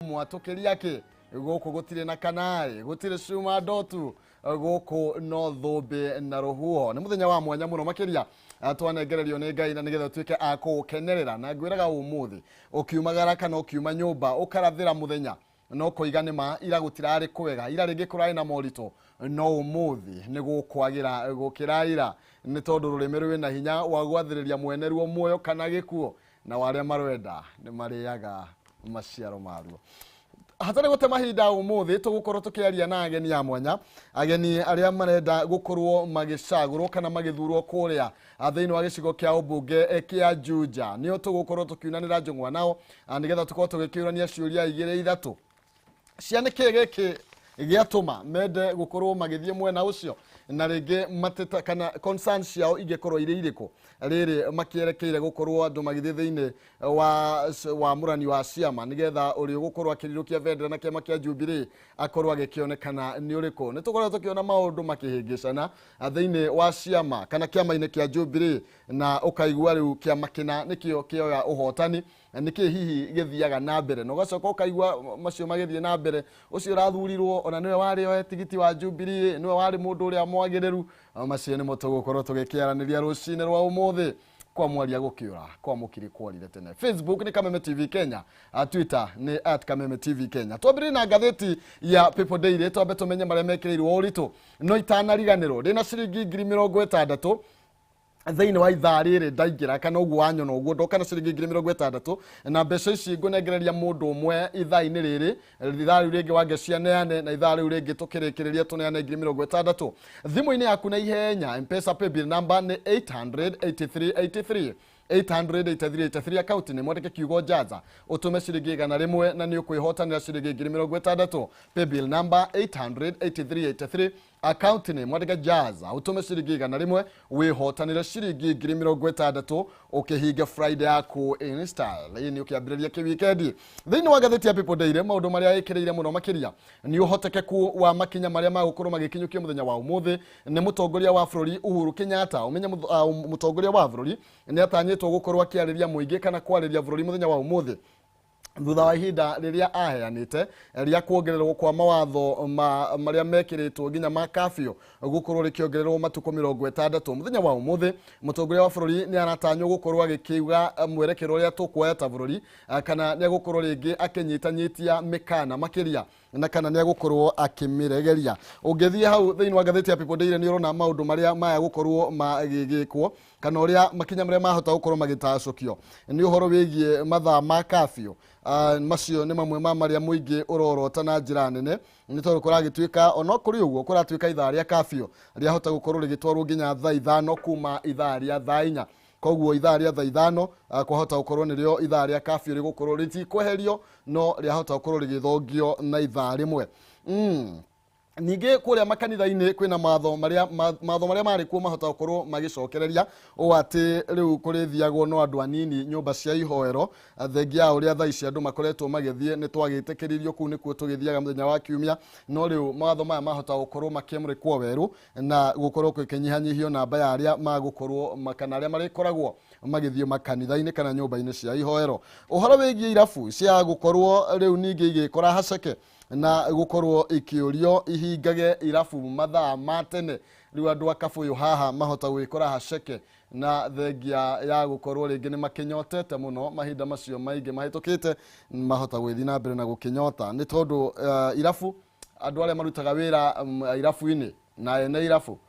mwatukiria ki guku gutire na kanari gutire cuma ndotu guku no thumbi na ruhuo ni muthenya wa mwanya muno makiria twanengererio ni Ngai na nigetha tuike akukenerera na ngwiraga umuthi ukiumagara kana ukiuma nyumba ukarathira muthenya no kuigane ma ira gutirari kwega ira ringi kurai na morito no umuthi ni gukwagira gukiraira ni tondu rurimi rwi na hinya wa gwathiriria mweneruo muoyo kana gikuo na wale marwenda ni mariaga maciaro maruo hatari gote mahinda umuthi tugukorwo tukiaria na ageni ya mwanya ageni aria marenda gukorwo magicagurwo kana magithurwo kuria thiini wa gicigo kia ubunge kia Juja nio tugukorwo tukiunanira njungwa nao nigetha tukorwo tugikiurania ciuria igire ithatu ciane kigiki giatuma mende gukorwo magithie mwena ucio na ringi mateta kana concerns ciao igekorwo ire iriko riri makierekeire gukorwo andu magithie thiini wa murani wa ciama nigetha uri gukorwo akirirukia vendera na kiama kia Jubilee akorwo agikionekana ni uriko ni tukorwo tukiona maundu makihingicana thiini wa ciama kana kiama-ini kia Jubilee na ukaigua riu kiama kina nikio kioya uhotani niki hihi githiaga na mbere no gacoka ukaigua macio magithie na mbere ucio rathurirwo ona niwe wari o tigiti wa Jubilee niwe wari mundu uria mwagireru macio ni mutugukorwo tugikiaraniria rucine rwa umuthi kwa mwaria gukiura kwa mukiri kwarire tene. Facebook ni Kameme TV Kenya, Twitter ni @Kameme TV Kenya. Twabiri na gatheti ya People Daily twambe tumenye maria mekirirwo uritu no itanariganiro rina ciringi 60 thiini wa ithaa riri ndaingira kana uguo wanyo no uguo ndoka na ciringi 60 na mbeca ici ngunegereria mundu umwe ithaa-ini riri ithaa riu ringi wangecia neane na ithaa riu ringi tukirikireria tuneane 60 thimu-ini yaku na ihenya M-Pesa paybill number ni 88383 88383 account ni mwandike kiugo Jaza utume ciringi 100 na ni ukwihotanira ciringi 60 paybill number 88383 account ni mwandike Jaza utume ciringi 100 wihotanira ciringi 60 ukihinga Friday yaku in style ini ukiambiriria ki weekend thiini wa gatheti ya People Daily maundu maria ikireire muno makiria ni uhotekeku wa makinya maria magukorwo magikinyukia muthenya wa umuthi ni mutongoria wa bururi Uhuru Kenyatta umenya mutongoria wa bururi ni atanyitwo gukorwo akiariria muingi kana kwariria bururi muthenya wa umuthi thutha wa ihinda riria aheanite ria kuongererwo kwa mawatho maria mekiritwo nginya ma kafio gukorwo rikiongererwo matuko 60 muthenya wa umuthi mutongoria wa bururi ni aratanywo gukorwo agikiuga mwerekero ria tukuoya ta bururi kana ni gukorwo ringi akinyitanyitia mikana makiria na kana ni gukorwo akimiregeria ungithie hau thiini wa gatheti ya People Daily ni urona maundu maria maya gukorwo magigikwo kana uria makinya maria mahota gukorwo magitacukio ni uhoro wigie mathaa ma kafio macio ni mamwe ma maria muingi urorota na njira nene ni tondu kuragituika ona kuri uguo kuratuika ithaa ria kafio ria hota gukorwo rigitwarwo nginya thaa 5 kuma ithaa ria thaa 4 koguo ithaa ria thaa 5 kwahota gukorwo nirio ithaa ria kafio rigukorwo ritikweherio no ria hota gukorwo rigithongio na ithaa rimwe ningi kuria makanitha-ini kwina matho maria mari kuo mahota gukorwo magicokereria o ati riu kurithiagwo no andu anini nyumba cia ihoero thengia uria thaa ici andu makoretwo magithie ni twagitikiririo kuu nikuo tugithiaga muthenya wa kiumia no riu matho maya mahota gukorwo makimurikwo weru na gukorwo kwikinyihanyihio namba ya aria magukorwo makana aria marikoragwo magithie makanitha-ini kana nyumba-ini cia ihoero uhoro wigie irabu cia gukorwo riu ningi igikora haceke na gukorwo ikiurio ihingage irabu mathaa matene riu andu akabuyu haha mahota gwikora haceke na thengia ya gukorwo ringi ni makinyotete muno mahinda macio maingi mahitukite mahota gwithi na mbere na gukinyota ni tondu irabu andu aria marutaga wira irabu-ini na ene irabu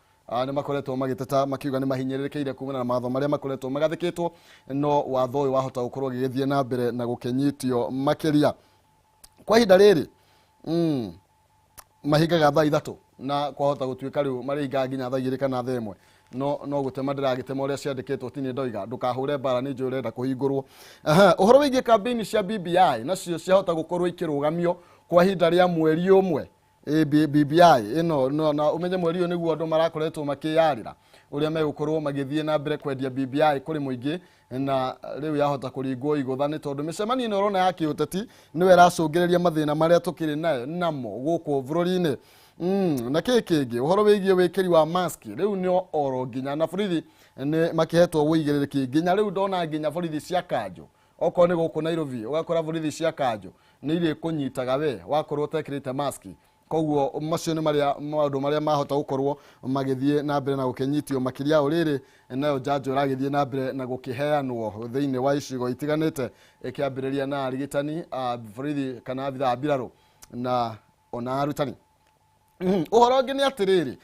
ni makoretwo magiteta makiuga ni mahinyirirekeire kumana na matho maria makoretwo magathikitwo no watho uyu wahota gukorwo gigithie na mbere na gukinyitio makiria kwa ihinda riri mahingaga thaa 3 na kwahota gutuika riu maringa nginya thaa 2 kana thaa 1 no gutema ndiragitema uria ciandikitwo tini ndoiga ndukahure bara ni njure nda kuhingurwo uhoro wigie campaign cia BBI nacio ciahota gukorwo ikirugamio kwa ihinda ria mweri umwe BBI ino na umenye mweri uyu niguo andu marakoretwo makiyarira uria megukorwo magithie na mbere kwendia BBI kuri muingi na riu yahota kuringwo igutha ni tondu micemani ino urona ya kiuteti niwe racungireria mathina maria tukiri nayo namo guku bururi-ini na kingi uhoro wigie wikiri wa mask riu ni oro nginya na borithi ni makihetwo wigiririki nginya riu ndona nginya borithi cia kanjo oko ni guku Nairobi ugakora borithi cia kanjo nĩ irĩ kũnyitaga we wakorwo ũtekĩrĩte maski. Koguo macio nĩ maũndũ marĩa mahota gũkorwo magĩthiĩ na mbere na gũkĩnyitio makĩria ũrĩrĩ nayo njanjo ĩragĩthiĩ na mbere na gũkĩheanwo thĩinĩ wa icigo itiganĩte ĩkĩambĩrĩria na arigitani borithi kana abithaa a mbirarũ na ona arutani. Ũhoro ũngĩ nĩ atĩrĩrĩ,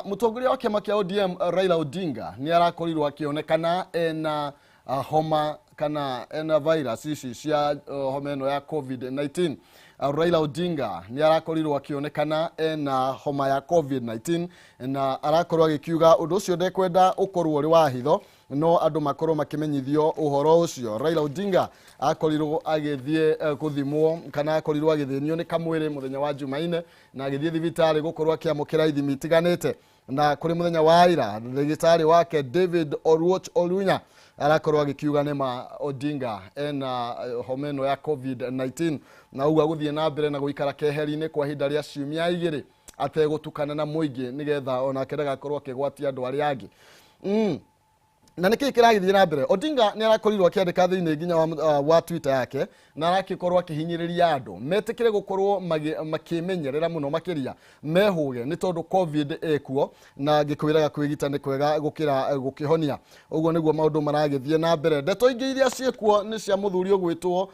mũtongoria wa kĩama kĩa ODM Raila Odinga nĩ arakorirwo akĩonekana ena homa kana ena virus ici cia homa ĩno ya COVID-19. Raila Odinga nĩ arakorirwo akĩonekana ena homa ya COVID-19 na arakorwo agĩkiuga ũndũ ũcio ndekwenda ũkorwo ũrĩ wa hitho, no andũ makorwo makĩmenyithio ũhoro ũcio. Raila Odinga akorirwo agĩthiĩ gũthimwo kana akorirwo agĩthĩnio nĩ kamwĩrĩ mũthenya wa Jumaine na agĩthiĩ thibitarĩ gũkorwo akĩamũkĩra ithimi itiganĩte, na kũrĩ mũthenya wa ira ndagĩtarĩ wake David Oruoch Olunya arakorwo agĩkiuga nĩma Odinga ena homa ĩno ya COVID-19 na ũguo gũthiĩ na mbere na gũikara keheri-inĩ kwa ihinda rĩa ciumia 2 ategũtukana na mũingĩ nĩgetha onake ndagakorwo akĩgwatia andũ arĩa angĩ. Na nĩkĩ kĩragĩthiĩ na mbere? Odinga nĩ arakorirwo akĩandĩka thĩinĩ nginya wa Twitter yake na arakorwo akĩhinyĩrĩria andũ metĩkĩre gũkorwo makĩmenyerera mũno makĩria mehũge nĩ tondũ COVID ekuo na ngĩkwĩraga kwĩgita nĩ kwega gũkĩra gũkĩhonia. Ũguo nĩguo maũndũ maragĩthiĩ na mbere. Ndeto ingĩ iria ciĩkuo nĩ cia mũthuri ũgwĩtwo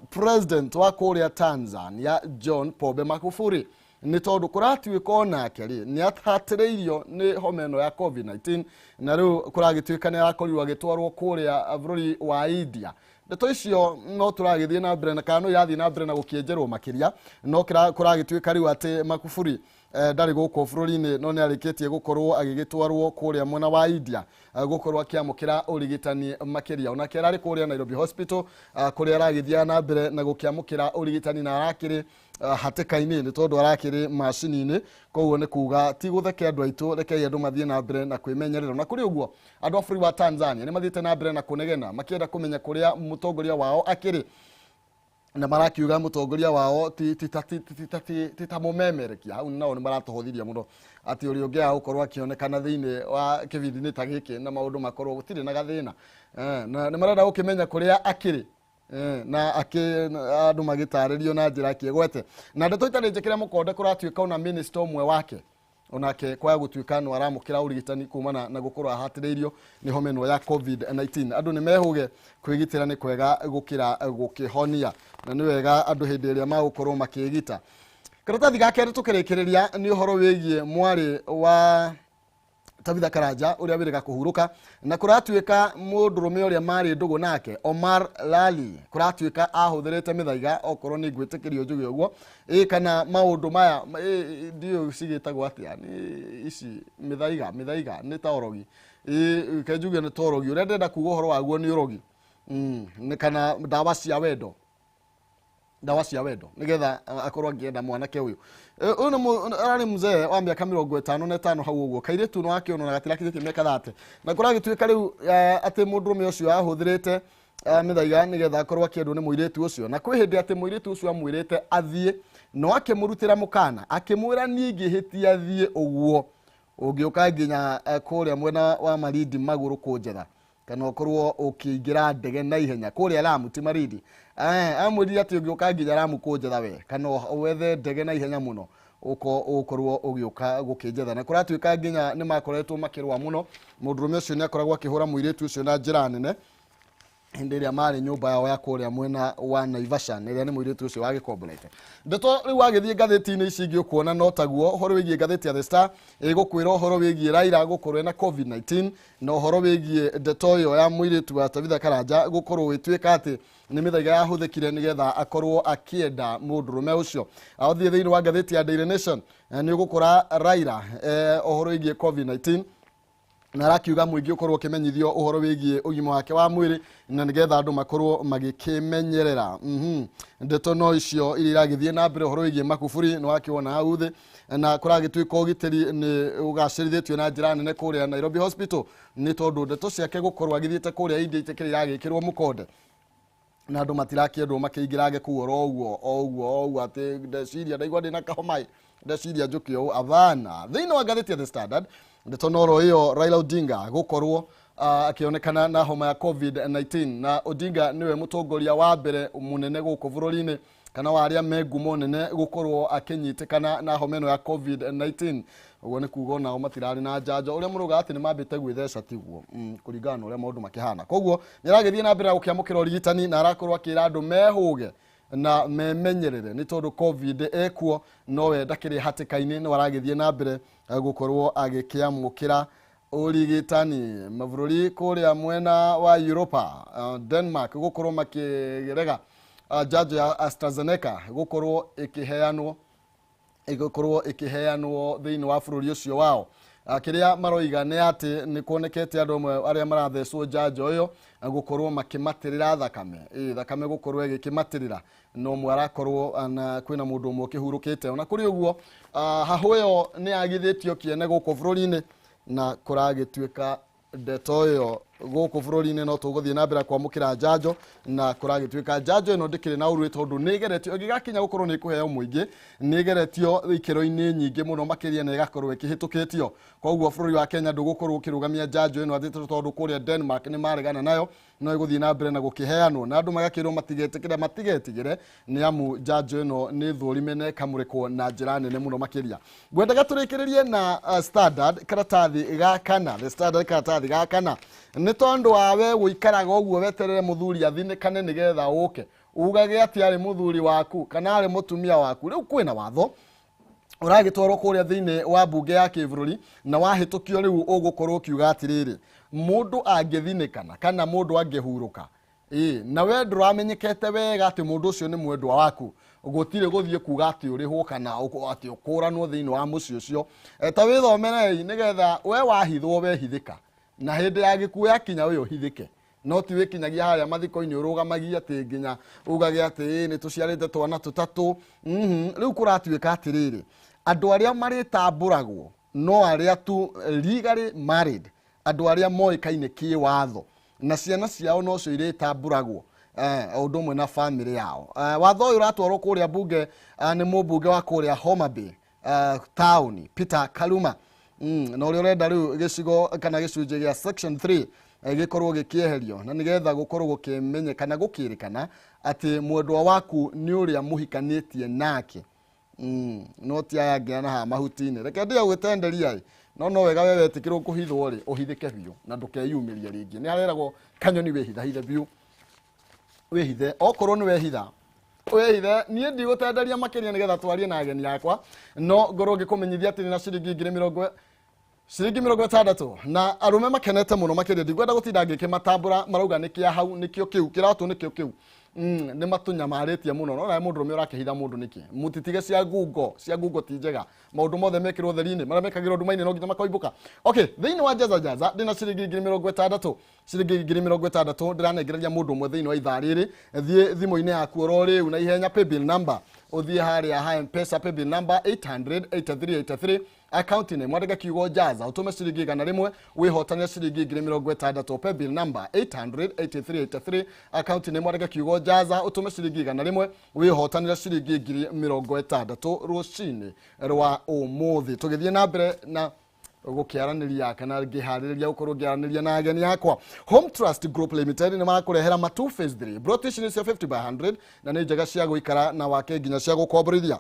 president wa kũrĩa Tanzania John Pombe Magufuli, nĩ tondũ kũratuĩka onake rĩ nĩ ahatĩrĩirio nĩ homa ĩno ya COVID-19 na rĩu kũragĩtuĩka nĩ arakorirwo agĩtwarwo kũrĩa bũrũri wa India. Ndeto icio no tũragĩthiĩ na mbere na kana no irathiĩ na mbere na gũkĩenjerwo makĩria, no kũragĩtuĩka rĩu atĩ Magufuli ndarĩ gũkũ bũrũri-inĩ no nĩ arĩkĩtie gũkorwo agĩgĩtwarwo kũrĩa mwena wa India gũkorwo akĩamũkĩra ũrigitani makĩria. Onake ararĩ kũrĩa Nairobi Hospital kũrĩa aragĩthiĩ na mbere na gũkĩamũkĩra ũrigitani na arakĩrĩ hatĩka-inĩ nĩ tondũ arakĩrĩ macini-inĩ. Koguo nĩ kuga ti gũtheke andũ aitũ, rekei andũ mathiĩ na mbere na kwĩmenyerera. Na kũrĩ ũguo andũ a bũrũri wa Tanzania nĩ mathiĩte na mbere na kũnegena makĩenda kũmenya kũrĩa mũtongoria wao akĩrĩ, na marakiuga mũtongoria wao titamũmemerekia. Hau nao nĩ maratũhũthiria mũno atĩ ũrĩa ũngĩaga gũkorwo akĩonekana thĩinĩ wa kĩbindi-inĩ ta gĩkĩ na maũndũ makorwo gũtirĩ na gathĩna, na nĩ marenda gũkĩmenya kũrĩa akĩrĩ na andũ magĩtarĩrio na njĩra kĩegwete. Na ndeto itarĩ njĩkĩre mũkonde kũratuĩka ona minister ũmwe wake onake kwaga gũtuĩka no aramũkĩra ũrigitani kumana na gũkorwo ahatĩrĩirio nĩ homa ĩno ya COVID-19. Andũ nĩ mehũge kwĩgitĩra nĩ kwega gũkĩra gũkĩhonia, na nĩ wega andũ hĩndĩ ĩrĩa magũkorwo makĩgita. Karatathi ga kerĩ tũkĩrĩkĩrĩria nĩ ũhoro wĩgiĩ mwarĩ wa Tabitha Karanja ũrĩa wĩrĩga kũhurũka, na kũratuĩka mũndũrũme ũrĩa marĩ ndũgũ nake Omar Lali kũratuĩka ahũthĩrĩte mĩthaiga, okorwo nĩ ngwĩtĩkĩrio njuge ũguo kana maũndũ maya ndiũ cigĩtagwo atĩa nĩ ici mĩthaiga nĩ ta orogi kenjuge nĩ ta orogi ũrĩa ndenda kuga ũhoro waguo nĩ ũrogi nĩ kana ndawa cia wendo nigetha akorwo angĩenda mwanake ũyũ. Ũyũ nĩ ararĩ mzee wa mĩaka 55 hau ũguo, kairĩtu no akĩonwo na gatirakĩrĩtie mĩaka 30, na kũragĩtuĩka rĩu atĩ mũndũrũme ũcio ahũthĩrĩte mĩthaiga nĩgetha akorwo akĩendwo nĩ mũirĩtu ũcio, na kwĩ hĩndĩ atĩ mũirĩtu ũcio amwĩrĩte athiĩ no akĩmũrutĩra mũkana akĩmwĩra niĩ ingĩhĩtia athiĩ ũguo ũngĩũka nginya kũrĩa mwena wa Malindi magũrũ kũnjetha kana ũkorwo ũkĩingĩra ndege na ihenya kũrĩa Lamu ti Malindi. Amwĩrire atĩ ũngĩũka nginya Lamu kũnjetha we kana wethe ndege na ihenya mũno ũkorwo ũgĩũka gũkĩnjetha. Na kũratuĩka nginya nĩ makoretwo makĩrũa mũno, mũndũrũme ũcio nĩ akoragwo akĩhũra mũirĩtu ũcio na njĩra nene hĩndĩ ĩrĩa marĩ nyũmba yao ya kũrĩa mwena wa Naivasha, na ĩrĩa nĩ mũirĩtu ũcio wagĩkomborete. Ndeto rĩu wagĩthiĩ ngathĩti-inĩ ici ingĩ ũkuona no taguo ũhoro wĩgiĩ ngathĩti ya The Star ĩgũkwĩra ũhoro wĩgiĩ Raila gũkorwo na COVID-19 na ũhoro wĩgiĩ ndeto ĩyo ya mũirĩtu wa Tabitha Karanja gũkorwo wĩtuĩka atĩ nĩ mĩthaiga yahũthĩkire nĩgetha akorwo akĩenda mũndũrũme ũcio. Athiĩ thĩinĩ wa ngathĩti ya Daily Nation nĩ ũgũkora Raila ũhoro wĩgiĩ COVID-19 na arakiuga mũingĩ ũkorwo ũkĩmenyithio ũhoro wĩgiĩ ũgima wake wa mwĩrĩ na nĩgetha andũ makorwo magĩkĩmenyerera. Ndeto no icio iria iragĩthiĩ na mbere ũhoro wĩgiĩ Magufuli nĩ wakĩona hau thĩ, na kũragĩtuĩka ũgitĩri nĩ ũgacĩrithĩtio na njĩra nene kũrĩa Nairobi Hospital nĩ tondũ ndeto ciake gũkorwo agĩthiĩte kũrĩa India itekĩrĩ iragĩkĩrwo mũkonde na andũ matirakĩendwo makĩingĩrange kũu oro ũguo atĩ ndeciria ndaigua ndĩna kahoma ndeciria njũke ũũ avana. Thĩinĩ wa ngathĩti ya The Standard ndeto noro ĩyo Raila Odinga gũkorwo akionekana na homa ya COVID-19 na Odinga niwe mutongoria wa mbere munene guku bururi-ini kana waria megumo nene gukorwo akinyitikana na homa ino ya COVID-19 uguo ni kuga nao matirari na njanjo uria muruga ati ni mambite gwitheca tiguo kuringana uria maundu makihana koguo niragithie na mbere gukiamukira urigitani na arakorwo akira andu mehuge na memenyerere ni tondu COVID ekuo nowe ndakiri hatikaini ni waragithie na mbere gukorwo agikiamukira urigitani mabururi kuria mwena wa Europa Denmark gukorwo makirega njanjo ya AstraZeneca gukorwo ikiheanwo thiini wa bururi ucio wao kiria maroiga ni ati ni kuonekete andu amwe aria marathecwo njanjo iyo gukorwo makimatirira thakame gukorwo igikimatirira no mwe arakorwo kwina mundu umwe ukihurukite ona kuri uguo hahu iyo ni agithitio kiene guku bururi-ini na kuragituika ndeto iyo guku bururi-ini no tuguthie na mbere kwamukira njanjo na kuragituika njanjo ino ndikiri na urui tondu nigeretio igigakinya gukorwo ni kuheo muingi nigeretio ikiro-ini nyingi muno makiria na igakorwo ikihitukitio koguo bururi wa Kenya ndugukorwo ukirugamia njanjo ino athitwo tondu kuria Denmark ni maregana nayo no iguthie na mbere na gukiheanwo na andu magakirwo matigetigire ni amu njanjo ino ni thurime na kamurikwo na njira nene muno makiria ngwendaga turikiririe na Standard karatathi ga kana the Standard karatathi ga kana ni tondu wawe guikaraga uguo weterere muthuri athinikane nigetha uke ugage ati ari muthuri waku kana ari mutumia waku riu kwina watho uragitwarwo kuria thiini wa bunge ya kibururi na wahitukio riu ugukorwo kiuga atiriri mundu angithinikana kana mundu angihuruka na we nduramenyekete wega ati mundu ucio ni mwendwa waku gutire guthie kuga ati urihwo kana ati ukuranwo thiini wa muci ucio ta withomere nigetha we wahithwo wehithika na hindi ya gikuo yakinya we uhithike no ti wikinyagia haria mathiko-ini urugamagia ati nginya ugage ati ni tuciarite twana tutatu riu kuratuika atiriri andu aria maritamburagwo no aria tu legally married andu aria moikaine kiwatho na ciana ciao no cio iritamburagwo undu mwe na family yao watho uyu uratwarwo kuria bunge ni mubunge wa kuria Homa Bay town Peter Kaluma na uria urenda riu gicigo kana gicunje gia section 3 gikorwo gikieherio na nigetha gukorwo gukimenyekana gukirikana ati mwendwa waku ni uria muhikanitie nake no ti aya ngiana ha mahuti-ini reke ndia gwetenderia no wega we wetikirwo kuhithwo ri uhithike biu na ndukeyumiria ringi ni areragwo kanyoni wehithahithe biu wehithe okorwo ni wehitha wehithe nie ndigutenderia makiria nigetha twarie na ageni yakwa no ngorwo ngikumenyithia ati na ciringi 60 na arume makenete muno makiria ndigwenda gutinda ngikimatambura marauga nikia hau nikio kiu kiratu nikio kiu ni matunyamaritie muno no na mundu rume urakihitha mundu niki mutitige cia ngungo ti njega maundu mothe mekirwo theri-ini maria mekagirwo ndumaini no nginya makoibuka okay thiini wa jaza ndina ciringi 60 ciringi 60 ndiranengereria mundu umwe thiini wa ithaa riri thie thimu-ini yaku oro riu na ihenya paybill number uthie haria ha M-Pesa paybill number 800-8383 account name mwandika kiugo jaza utume ciringi 100 wihotania ciringi 60 paybill number 800-8383 account name mwandika kiugo jaza utume ciringi 100 wihotanira ciringi 60 rucini rwa umuthi tugithie na mbere na gukiaraniria kana ngihariria gukorwo ngiaraniria na ageni yakwa Home Trust Group Limited ni marakurehera ma 2 phase 3 brotish ni 50/100 na ni njega cia guikara na wake nginya cia gukomborithia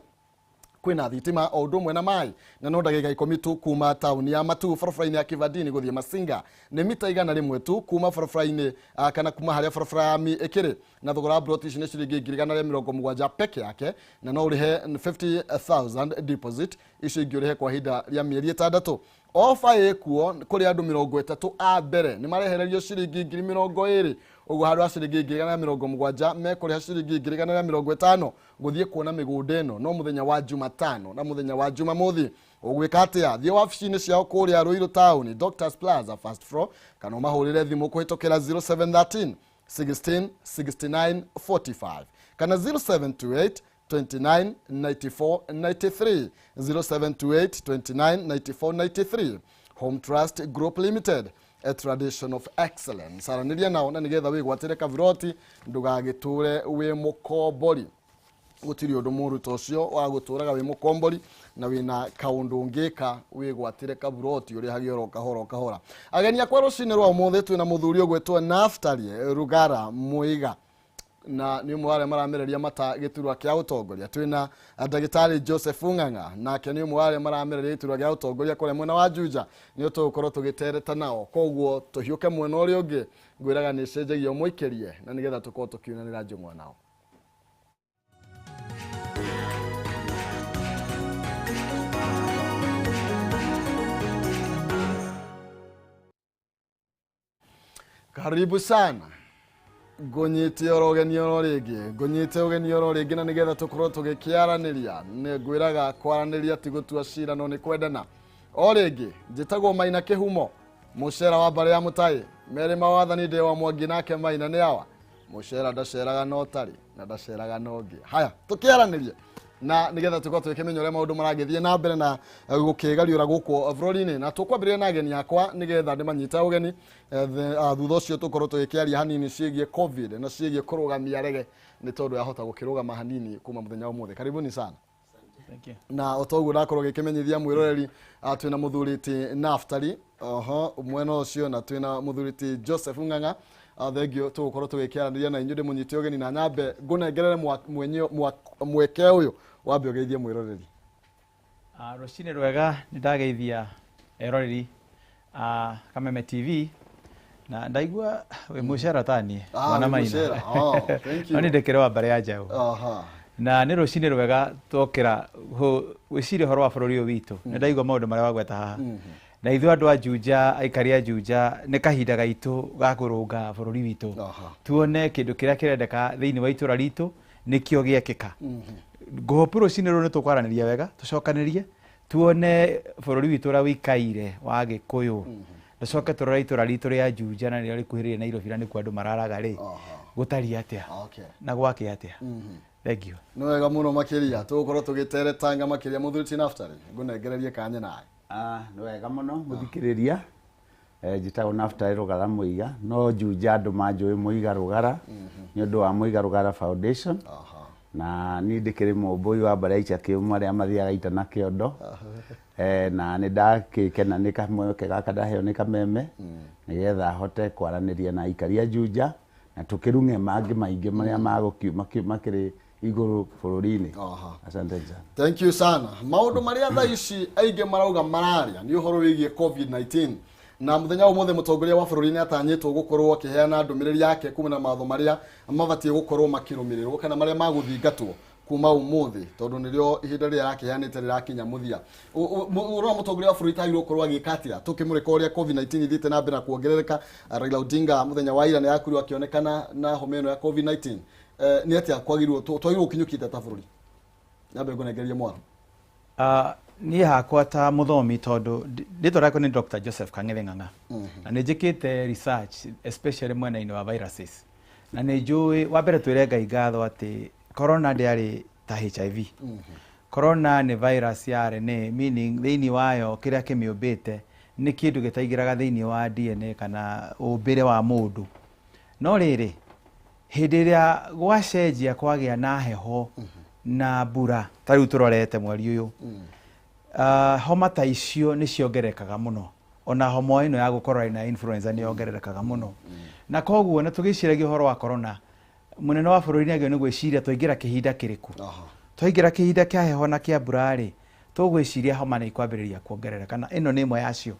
kwina thitima o ndumwe na mai na no ndagika 10 tu kuma town ya Matu barabara-ini ya Kivandini guthie Masinga ni mita 100 tu kuma barabara-ini kana kuma haria barabara ikiri na thogora brotish ni ciringi 170 peke yake na no urihe 50,000 deposit icio ingĩ kwa hinda ya mieri 6 ofa ekuo kuri andu 30 a mbere ni marehererio ciringi 20,000 ugu handu ha ciringi 170 mekuriha ciringi 150 guthie kuona migunda ino no muthenya wa Jumatano na muthenya wa Jumamothi ugwika atia thie wabici-ini ciao kuria Ruiru Town Doctors Plaza first floor kana mahurire thimu kuhitokera 0713 16 69 45 kana 0728 29 94 93 0728 29 94 93 Home Trust Group Limited, a tradition of excellence. Araniria nao na nigetha wigwatire kaviroti ndugagiture wi mukombori gutiri undu muruto ucio wa guturaga wi mukombori na wina kaundu ngika wigwatire kaburoti uri hagioro kahora ageni akwa rucini rwa umuthi twina muthuri ugwitwo Naftali Rugara Muiga na ni umwe wa maramereria mata giturwa kia utongoria twina ndagitari Joseph Ng'ang'a nake ni umwe wa maramereria giturwa kia utongoria kore mwena wa Juja ni utukorwo tugitereta nao koguo tuhiuke mwena uri ungi ngwiraga ni cenjagia muikerie na nigetha tukorwo tukiunanira njumwa nao. Karibu sana. Gonyite orogeni ororegi na nigetha tukorwo tugikiaraniria ne gwiraga kwaraniria tigutua cira no ni kwendana oregi njitagwo Maina Kihumo mucera wa bare ya Mutai mere mawathani de wa Mwangi nake Maina ni awa mucera ndaceraga no tari na ndaceraga no ngi haya tukiaraniria na nigetha tukorwo tukimenya uria maundu maragithie na mbere na gukigariura guku bururi-ini na tukwambiria na ageni akwa nigetha ndimanyita ugeni thutha ucio tukorwo tugikiaria hanini ciigie covid na ciigie kurugamia rege ni tondu yahota gukirugama hanini kuma muthenya umuthi. Karibuni sana. Thank you. Na otoguo ndakorwo gikimenyithia mwiroreri twina muthuriti Naftali mwena ucio na twina muthuriti Joseph Ng'ang'a thengio tugukorwo tugikiaraniria na inyude munyite ugeni na nyambe ngunegerere mweke uyu wambe ugeithie mwiroreri. Rucini rwega nindageithia eroreri Kameme TV na ndaigua we mucera tani wana Maina. Thank you. Ani ndekere wa bare ya Jau. Na ni rucini rwega tokera wiciri horo wa bururi witu ndaigua maundu maria wagweta haha na ithu andu a Juja aikaria Juja ni kahinda gaitu ga kurunga bururi witu tuone kindu kiria kirendeka thiini wa itura ritu nikio giekika ngohopu rucini ru ni tukwaraniria wega tucokanirie tuone bururi witu ra wikaire wa Gikuyu ndacoke turora itura ritu ria Juja na rio rikuhiririe Nairobi na niku andu mararaga ri gutari atia na gwake atia. Thank you. No wega muno makiria tugukorwo tugiteretanga makiria muthuriti Naftali ngunegererie kanya nae. No wega muno muthikiriria njitagwo Naftali Rugara Muiga no Juja andu manjui Muiga Rugara ni undu wa Muiga Rugara Foundation na ni ndikiri mumbui wa bare ica kiumu aria mathiaga ita na kiondo na ni ndakikena ni kamwe gaka ndaheo ni Kameme nigetha hote kwaraniria na ikaria Juja na tukirunge mangi maingi maria makiri iguru bururi-ini. Asante sana. Thank you sana. Maundu maria tha ici aige marauga mararia ni uhoro wigie COVID-19 na muthenya umuthe mutongoria wa bururi-ini atanyitwo gukorwo akiheana ndumiriri yake kuma na matho maria mabatie gukorwo makirumirirwo kana maria maguthingatwo kuma umuthi tondu nirio ihinda ria rakiheanite rirakinya muthia uro mutongoria wa bururi tagirwo gukorwo agikatia tukimurika uria COVID-19 ithite na mbere kuongerereka. Raila Odinga muthenya wa ira ni akurirwo akionekana na homeno ya COVID-19 ni atia kwagirwo twagirwo kinyukite ta bururi nyambe ngunegerie mwaro. Ni hakwa ta muthomi tondu nditwa rako ni Dr. Joseph Kang'ethe Ng'ang'a na nijikite research especially mwena-ini wa viruses na nijui wa mbere twire Ngai ngatho ati corona ndiari ta HIV. Corona ni virus ya RNA meaning thiini wayo kiria kimiumbite ni kindu gitaigiraga thiini wa DNA kana umbire wa mundu no riri hindi ria gwacenjia kwagia na heho na mbura tariu turorete mweri uyu homa ta icio ni ciongerekaga muno ona homa ino ya gukorwo ina influenza ni yongerekaga muno na koguo na tugiciragia horo wa corona munene wa bururi agio ni gwiciria twaingira kihinda kiriku twaingira kihinda kia heho na kia mbura ri tugwiciria homa ni ikwambiriria kuongerereka na ino ni imwe yacio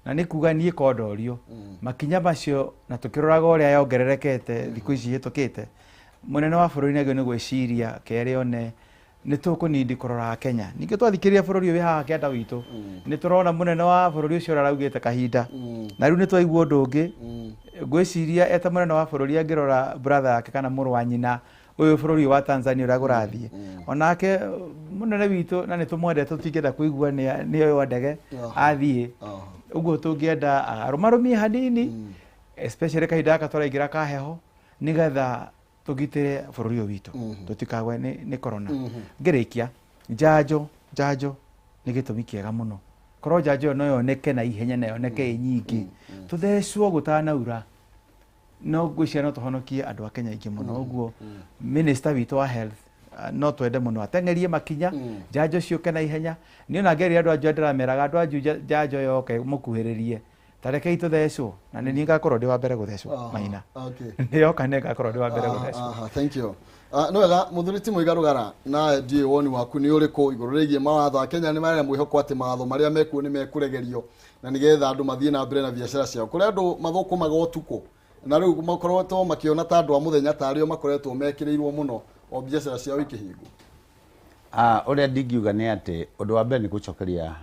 na ni kuga nie kondorio makinya macio na tukiroraga uria yongererekete thiku ici hitukite munene wa bururi agio ni gwiciria keri one ni tukunindi kurora Kenya ninge twathikiria bururi uyu haha kianda witu ni turona munene wa bururi ucio araugite kahinda na riu ni twaigua undu ungi gwiciria eta munene wa bururi angirora brother yake kana muru wa nyina uyu bururi wa Tanzania ura gurathie onake munene witu na ni tumwendete tutingenda kuigua ni uyu ndege athie uguo tungienda arumarumie hanini especially kahinda gaka turaingira kaheho nigetha tugitire bururi uyu witu tutikagwe ni corona. Ngirikia njanjo ni gitumi kiega muno korwo njanjo no yoneke na ihenya na yoneke nyingi tuthecwo gutanaura no gwiciria no tuhonokie andu a Kenya ingi muno uguo minister witu wa health no twende muno atengerie makinya njanjo ciuke na ihenya ni ona ngeri andu anju ndirameraga andu anju njanjo yoke mukuhiririe tareke ituthecwo na ni ngakorwo ndi wa mbere guthecwo Maina ni yoka ne ngakorwo ndi wa mbere guthecwo thank you no wega muthuriti Muigarugara na ndiye woni waku ni uriku iguru rigie mawatho a Kenya ni maria mwihoko ati mawatho maria mekuo ni mekuregerio na nigetha andu mathie na mbere na biacara ciao kuri andu mathukumaga utuku na riu makoretwo makiona ta andu a muthenya tario makoretwo mekireirwo muno o biacara ciao ikihingu uria ndingiuga ni ati undu wa mbere ni gucokeria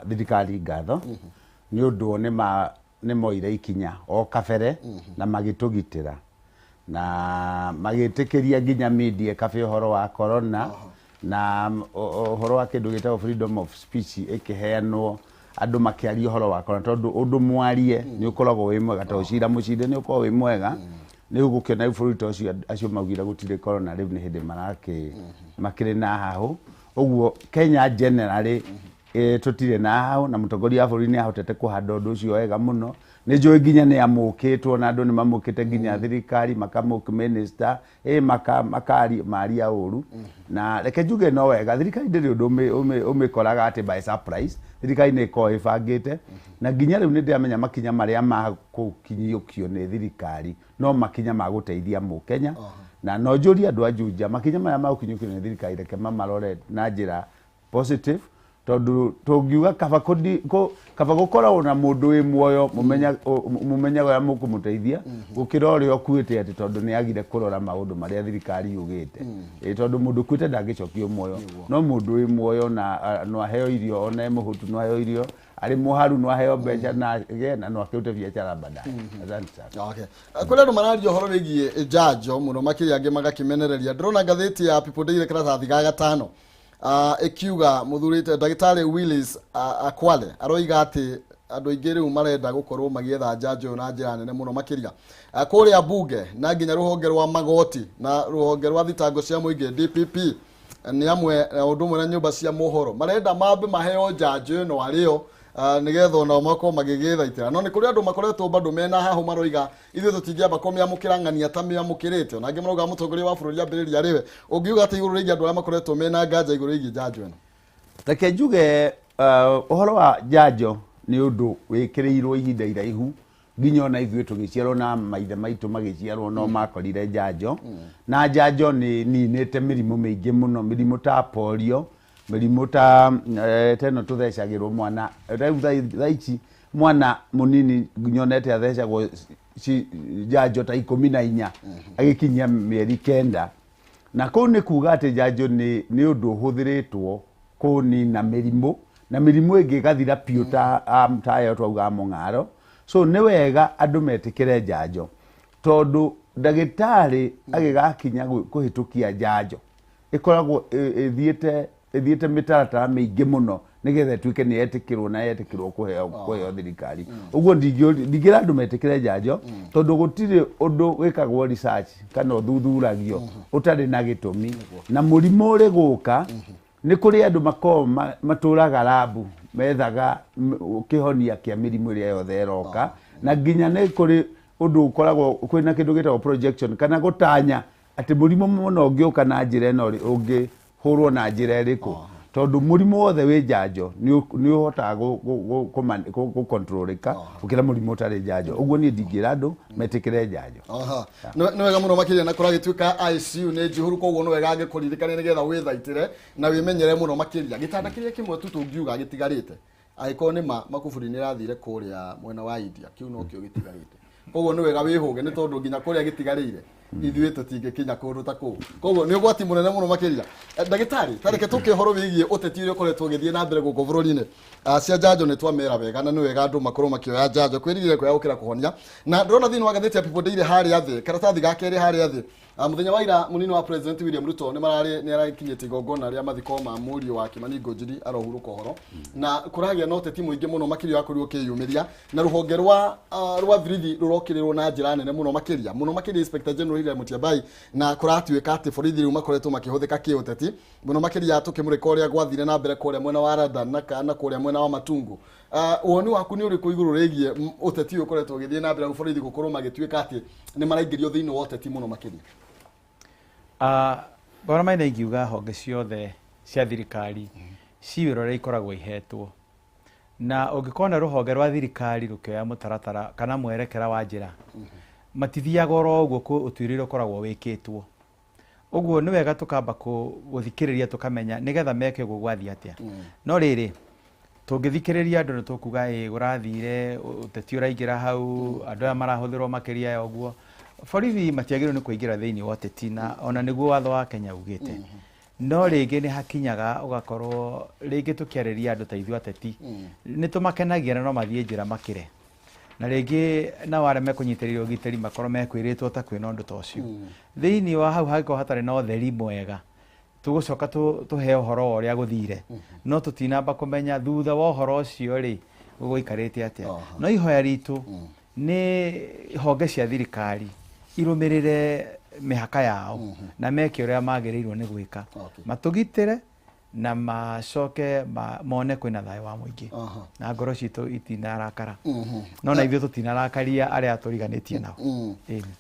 thirikari ngatho ni undu ni moire ikinya o kabere na magitugitira na magitikiria nginya media kabe horo wa corona na horo wa kindu gitagwo freedom of speech ikiheanwo andu makiaria horo wa corona tondu undu mwarie ni ukoragwo wi mwega to cira mucinde ni ukoragwo wi mwega ni ugukiona iburi to acio maugire gutire corona riu ni hindi makire na hahu uguo Kenya generally tutire na hahu na mutongoria wa buri ni ahotete kuhanda undu ucio wega muno ni njui nginya ni amukitwo na andu ni mamukite nginya thirikari makamuk minister makari maria uru na reke njuge no wega thirikari ndiri undu umikoraga ati by surprise thirikari ni ko ifangite na nginya riu ni ndiamenya makinya maria ma kukinyukio ni thirikari no makinya ma guteithia mu Kenya na no njuri andu ajunja makinya maria ma kukinyukio ni thirikari reke mamarore na njira positive tondu tungiuga kaba gukorwo na mundu wi muoyo mumenya ya mukumuteithia gukira uri okuite ati tondu ni agire kurora maundu maria thirikari yugite tondu mundu kuite ndangicokio muoyo no mundu wi muoyo na no aheo irio ona muhutu no aheo irio ari muharu no aheo mbeca na no akirute biacara baadaye asante sana okay kule ndo marario horo wigie njanjo muno makiri ange magakimenereria ndrona gatheti ya People Daily karatathi ga gatano ikiuga muthurite Dagitari Willis Akwale aroiga ati andu aingĩ rĩu marenda gukorwo magietha njanjo na njĩra nene muno makiria kũrĩa bunge na nginya rũhonge rwa magoti na rũhonge rwa thitango cia mũingĩ DPP ni amwe ũndũ ũmwe na nyũmba cia mohoro marenda mambe maheo njanjo ĩno arĩo nigetha ona mako magigithaitira no ni kuri andu makoretwo bado mena hahu maroiga ithuĩ tũtingĩamba kũmĩamũkĩra ng'ania ta mĩamũkĩrĩte ona angĩ marauga mũtongoria wa bũrũri ambĩrĩria rĩwe ũngiuga atĩ igũrũ rĩgiĩ andũ arĩa makoretwo mena nganja igũrũ rĩgiĩ njanjo ĩno reke njuge ũhoro wa njanjo nĩ ũndũ wĩkĩrĩirwo ihinda iraihu nginya ona ithuĩ tũgĩciarwo na maithe maitũ magĩciarwo no makorire njanjo na njanjo nĩ ninĩte mĩrimũ mĩingĩ mũno mĩrimũ ta polio mĩrimũ ta teno tuthecagĩrwo mwana thaici mwana munini nyonete athecagwo njanjo ta 14 agĩkinyia mĩeri 9 na kũu nĩ kuga atĩ njanjo nĩ ũndũ ũhũthĩrĩtwo kũnina mĩrimũ na mĩrimũ ĩngĩ ĩgathira piũ ta yo twauga mũng'aro so nĩ wega andũ metĩkĩre njanjo tondũ ndagĩtarĩ agĩgakinya kũhĩtũkia njanjo ĩkoragwo ithiĩte mĩtaratara mĩingĩ mũno nigetha tuike ni yetikirwo na yetikirwo kuheo thirikari uguo ndingira andu metikire njanjo tondu gutire undu wikagwo research kana uthuthuragio utari na gitumi na murimu uri guka ni kuri andu mako maturaga labu methaga kihonia kia mirimu ria yothe roka na nginya ni kuri undu ukoragwo kwina kindu gitagwo projection kana gutanya ati murimu muno ungiuka na njira ino ungi hurwo na njira iriku tondu murimu wothe wi njanjo ni uhotaga gu controlika ukira murimu utari njanjo uguo ni ndingira andu metikire njanjo no wega muno makiria na kura gituika ICU ni njihuru koguo no wega ngikuririkane nigetha withaitire na wimenyere muno makiria gitanda kiria kimwe tu tungiuga gitigarite aiko ni makuburi ni rathire kuria mwena wa India kiu no kio gitigarite koguo ni wega wihuge ni tondu nginya kuria gitigarire ithuĩ tũtingĩkinya kũndũ ta kũu koguo nĩ ũgwati mũnene mũno makĩria ndagĩtarĩ tareke tũkĩhoro wĩgiĩ ũteti ũrĩa ũkoretwo ũgĩthiĩ na mbere gũkũ bũrũri-inĩ cia njanjo nĩ twamera wega na nĩ wega andũ makorwo makĩoya njanjo kwĩrĩgĩrĩra kwĩya gũkĩra kũhonia na ndĩrona thĩinĩ wa gatheti ya People Daily harĩa thĩ karatathi ga kerĩ harĩa thĩ muthenya wa ira munini wa President William Ruto nĩ arakinyĩte igongona rĩa mathiko ma mũriũ wa Kimani Ngonjiri arohurũka ũhoro na kũragĩa na ũteti mũingĩ mũno makĩria wa kũrĩ ũkĩyumĩria na rũhonge rwa birithi rũrokĩrĩrwo na njĩra nene mũno makĩria Inspector General Hilary Mutyambai na kũratuĩka atĩ borithi rĩu makoretwo makĩhũthĩka kĩũteti mũno makĩria tũkĩmũrĩka ũrĩa gwathire na mbere kũrĩa mwena wa Radan na kũrĩa mwena wa Matungu woni waku nĩ ũrĩkũ igũrũ rĩgiĩ ũteti ũyũ ũkoretwo ũgĩthiĩ na mbere borithi gũkorwo magĩtuĩka atĩ nĩ maraingĩrio thĩinĩ wa ũteti mũno makĩria Bona maina ingiuga honge ciothe cia thirikari ciwirore ikoragwo ihetwo na ungikona ruhonge rwa thirikari rukioya mutaratara kana mwerekera wa njira matithiaga oro uguo utuiriro koragwo wikitwo uguo ni wega tukamba guthikiriria tukamenya nigetha meke gugwathi atia no riri tungithikiriria andu nitukuga gurathire uteti uraingira hau andu aya marahuthirwo makiria ya uguo borithi matiagirwo ni kuingira thiini wa uteti na ona niguo watho wa Kenya ugite no ringi ni hakinyaga ugakorwo ringi tukiareria andu ta ithu ateti ni tumakenagia no mathie njira makire na ringi na wareme kunyitiririo giteri makorwo mekwiritwo ta kwina undu ta ucio thiini wa hau hako hatari no theri mwega tugucoka tuhe uhoro uria guthire no tutinamba kumenya thutha wa uhoro ucio ri guikarite atia no ihoya ritu ni honge cia thirikari irumirire mihaka yao na meke uria magirirwo ni gwika matugitire na macoke mone kwina thayo wa muingi na ngoro citu itinarakara no na ithuĩ tutinarakaria aria turiganitie nao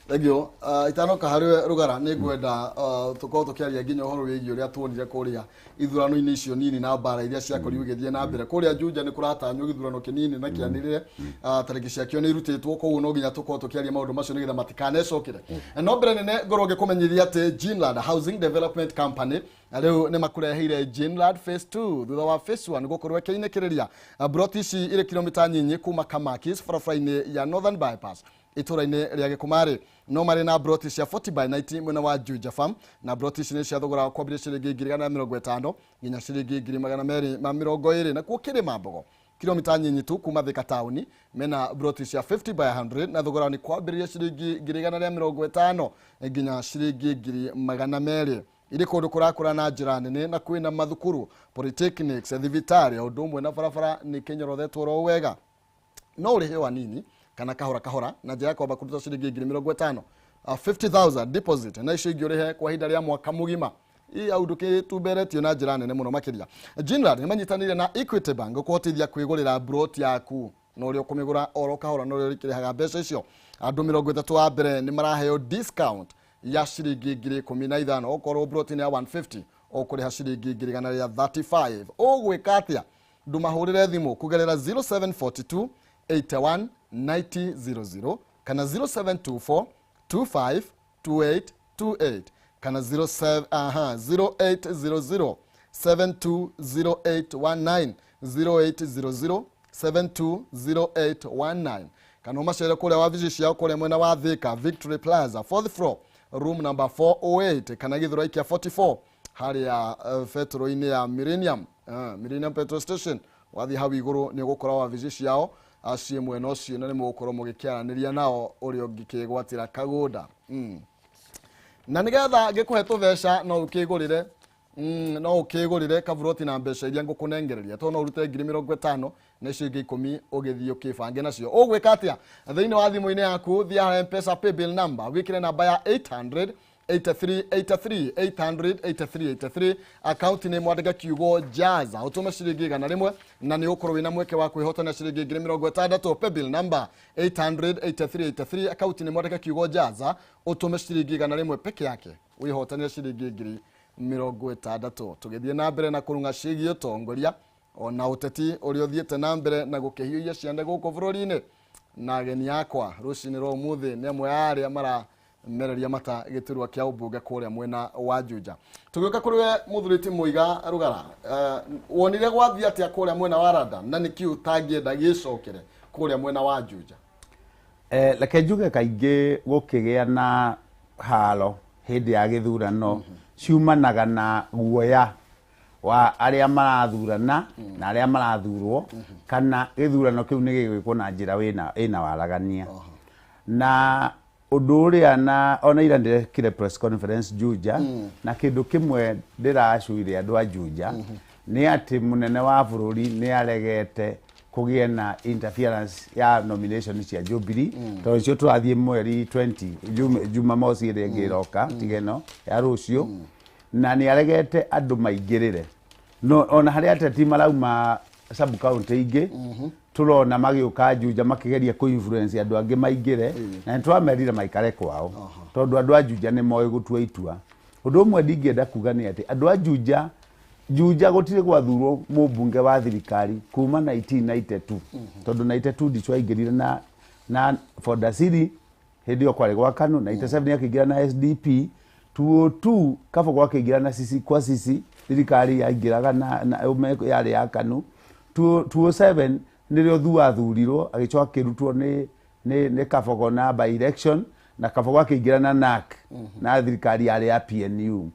thengio itanoka harĩ rugara nĩ ngwenda tukorwo tukiaria nginya ũhoro wĩgiĩ ũrĩa tuonire kũrĩa ithurano-inĩ icio nini na mbara iria ciakorirwo igĩthiĩ na mbere kũrĩa Juja nĩ kũratanywo gĩthurano kĩnini na kĩanĩrĩre tarĩki ciakĩo nĩ irutĩtwo koguo no nginya tukorwo tukiaria maũndũ macio nĩgetha matikanecokere no mbere nene ngorwo ngĩkũmenyithia atĩ Jinlad Housing Development Company rĩu nĩ makureheire Jinlad Phase 2 thutha wa Phase 1 gũkorwo ĩkĩinĩkĩrĩria broti ici irĩ kilomita nyinyi kuma Kamakis barabara-inĩ ya Northern Bypass itũra-inĩ rĩa Gĩkumarĩ no marĩ na broti cia 40 by 90 mwena wa Juja Farm na broti ici nĩ cia thogora wa kwambĩrĩria ciringi 150 nginya ciringi 220 na kuo Kĩrĩma Mbogo kilomita nyinyi tu kuma Thika Town mena broti cia 50 by 100 na thogora ni kwambĩrĩria ciringi 150 nginya ciringi 200 iri kundu kurakura na njira nene na kwina mathukuru polytechnics thivitari undu umwe na barabara ni kinyorothetwo ro wega no uri hewa nini kana kahora na njira kwamba kuruta ciringi 50,000 50,000 deposit na icio ingĩ urihe kwa ihinda rĩa mwaka mugima i aundu kituberetio na njira nene muno makiria Jinlad ni manyitanire na Equity Bank kuhotithia kwigurira broti yaku no uri ukumigura oro kahora no uri kirihaga mbeca icio andu 30 wa mbere ni maraheo discount ya ciringi 15 okorwo broti ni ya 150 okuriha ciringi 135 ogwika atia ndumahurire thimu kugerera 0742 81 9000 kana 0724 25 2828 kana 0800 720819 0800 720819 kana umachere kuria wa vici yao kuria mwena wa Thika Victory Plaza 4th floor room number 408 kana Githurai kia 44 hari ya petro-ini ya Millennium petrol station wathi hau iguru ni gukora wa vici yao acie mwena ucio na ni mugukoro mugikiaraniria nao uri ungikigwatira kagoda na nigetha ngikuhe tubeca no ukigurire kaburoti na mbeca iria ngukunengereria to no urute 50,000 na ciringi 10 ugithio kibange nacio ugwika atia thiini wa thimu-ini yaku thia M-Pesa paybill number wikire namba ya 800 8383 800 account ni mwandika kiugo jaza utume ciringi 100 na ni ukorwo wina mweke wa kwihotana ciringi 60 paybill number 800 account ni mwandika kiugo jaza utume ciringi 100 peke yake wihotana ciringi 60 tugithie na mbere na kurunga cigio tongoria ona uteti uri uthiete na mbere na gukihiuia ciande guku bururi-ini na ageni yakwa rucini ro muthi ni amwe aria mara mereria mata giturwa kia ubunge kuria mwena wa Juja tugioka kuri we muthuriti Muiga Rugara wonire gwathia atia kuria mwena wa Rada na niki utangienda gicokere kuria mwena wa Juja leke njuge kaingi gukigia na halo hindi ya githurano ciumanaga na guoya wa aria marathurana na aria marathurwo kana githurano kiu ni gigwikwo na njira ina waragania na undu uria na ona ira ndirekire press conference Juja na kindu kimwe ndiracuire andu a Juja ni ati munene wa bururi ni aregete kugie na interference ya nomination cia Jubilee to icio turathie mweri 20 Jumamosi ire ngiroka tigeno ya rucio na ni aregete andu maingirire no ona hari ateti marauma sub county ingi turona magiuka Juja makigeria ku influence andu angi maingire na twamerire maikare kwao tondu andu a Juja ni moe gutua itua undu umwe ndingĩenda kuga nĩ atĩ andũ a Juja gũtirĩ gwathurwo mũmbunge wa thirikari kuma 1992 tondũ 92 ndicho aingĩrire na Fondasiri hĩndĩ ĩyo kwarĩ gwa KANU, 97 akĩingĩra na SDP, 202 kaba gwakĩingĩra na sisi thirikari yaingĩraga na yarĩ ya KANU, 207 nĩrĩo thuathurirwo agĩcoka akĩrutwo nĩ Kabogo na by election na Kabogo akĩingĩra na NARC na thirikari yarĩ ya PNU.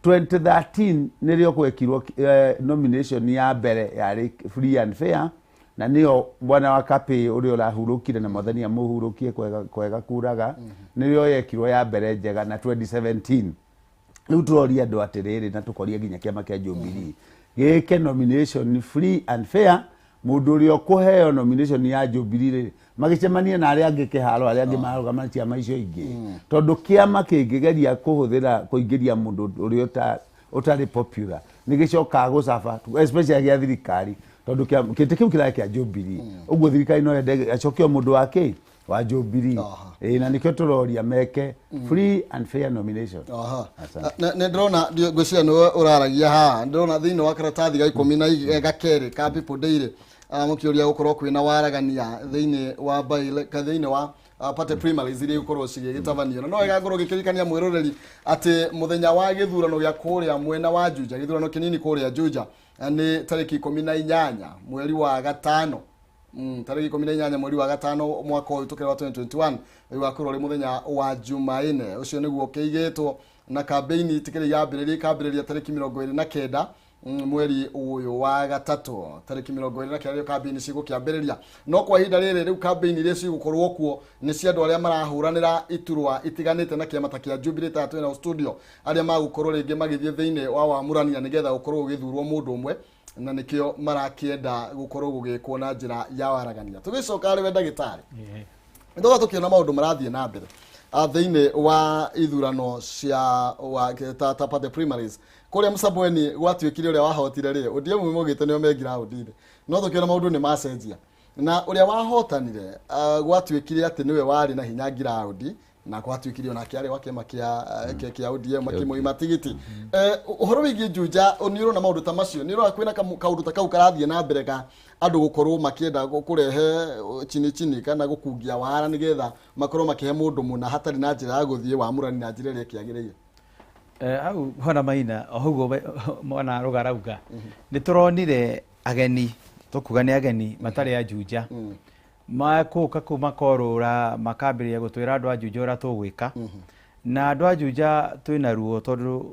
2013 nĩrĩo gwekirwo nomination ya mbere yarĩ free and fair na nĩyo bwana wa Kapi ũrĩa ũrahurũkire na Mwathani amũhurũkie kwega kuraga nĩrĩo yekirwo ya mbere njega na 2017. Rĩu tũroria andũ atĩrĩrĩ na tũkoria nginya kĩama kĩa Jubilee gĩke nomination free and fair, mũndũ ũrĩa ũkũheo nomination ya Jubilee magĩcemanie na arĩa angĩ kĩharo arĩa angĩ marũgama ciama icio ingĩ tondũ kĩama kĩngĩgeria kũingĩria mũndũ ũrĩa ũtarĩ popular nĩgĩcokaga gũcaba especially gĩa thirikari tondũ kĩtĩ kĩu kĩrarĩ kĩa Jubilee ũguo thirikari no yende acokio mũndũ wake wa Jubilee na nĩkĩo tũroria meke free and fair nomination. Nĩ ndĩrona ngwĩciria nĩwe ũraragia haha, ndĩrona thĩinĩ wa karatathi ga 10 ga kerĩ ka People Daily mũkĩũria gũkorwo kwĩna waragania thĩinĩ wa thĩinĩ wa party primaries iria ikorwo cigĩgĩtabanio no ĩgakorwo gĩkĩrikania mwĩroreri atĩ mũthenya wa gĩthurano gĩa kũrĩa mwena wa Juja, gĩthurano kĩnini kũrĩa Juja nĩ tarĩki 18 mweri wa gatano tarĩki 18 mweri wa gatano mwaka ũyũ tũkĩra wa 2021 ũgakorwo rĩ mũthenya wa Jumaine. Ũcio nĩguo kĩigĩtwo na campaign tikĩrĩ yambĩrĩria tarĩki 29 mweri uyu wa gatatu tariki 20 kĩrĩa campaign cigũkĩambĩrĩria no kwa ihinda rĩrĩ rĩu campaign iria cigũkorwo kuo nĩ cia andũ arĩa marahuranĩra iturwa itiganĩte na kĩama ta kĩa Jubilee ta twĩna studio arĩa magũkorwo rĩngĩ magĩthiĩ thĩinĩ wa wamũrania nĩgetha gũkorwo gũgĩthurwo mũndũ ũmwe na nĩkĩo marakĩenda gũkorwo gũgĩkwo na njĩra ya waragania. Tũgĩcoka rĩ ndagĩtarĩ nĩtũga tũkĩona maũndũ marathiĩ na mbere thĩinĩ wa ithurano cia ta party primaries kũrĩa Msabweni gwatuĩkire ũrĩa wahotire rĩ ODM mũgĩte nĩo mengira ODM no tũkĩona maũndũ nĩ macenjia na ũrĩa wahotanire gwatuĩkire atĩ nĩwe warĩ na hinya ngiraũndi na gwatuĩkire ona kĩarĩ wa kĩama kĩa ODM akĩmoima tigiti. Ũhoro wĩgiĩ Juja nĩ ũrona maũndũ ta macio nĩ ũrona kwĩna kaũndũ ta kau karathiĩ na mbere ka andũ gũkorwo makĩenda kũrehe chini kana gũkungia wara nĩgetha makorwo makĩhe mũndũ mũna hatarĩ na njĩra ya gũthiĩ wamũrani na njĩra ĩrĩa kĩagĩrĩire. Hau hona maina ohugo mwana rugarauga nĩ tũronire ageni tukuga nĩ ageni matarĩ a Juja makoka kuma korũra makambĩrĩria gũtwĩra andũ a Juja ũrĩa tũgwĩka na andũ a Juja twĩna ruo tondũ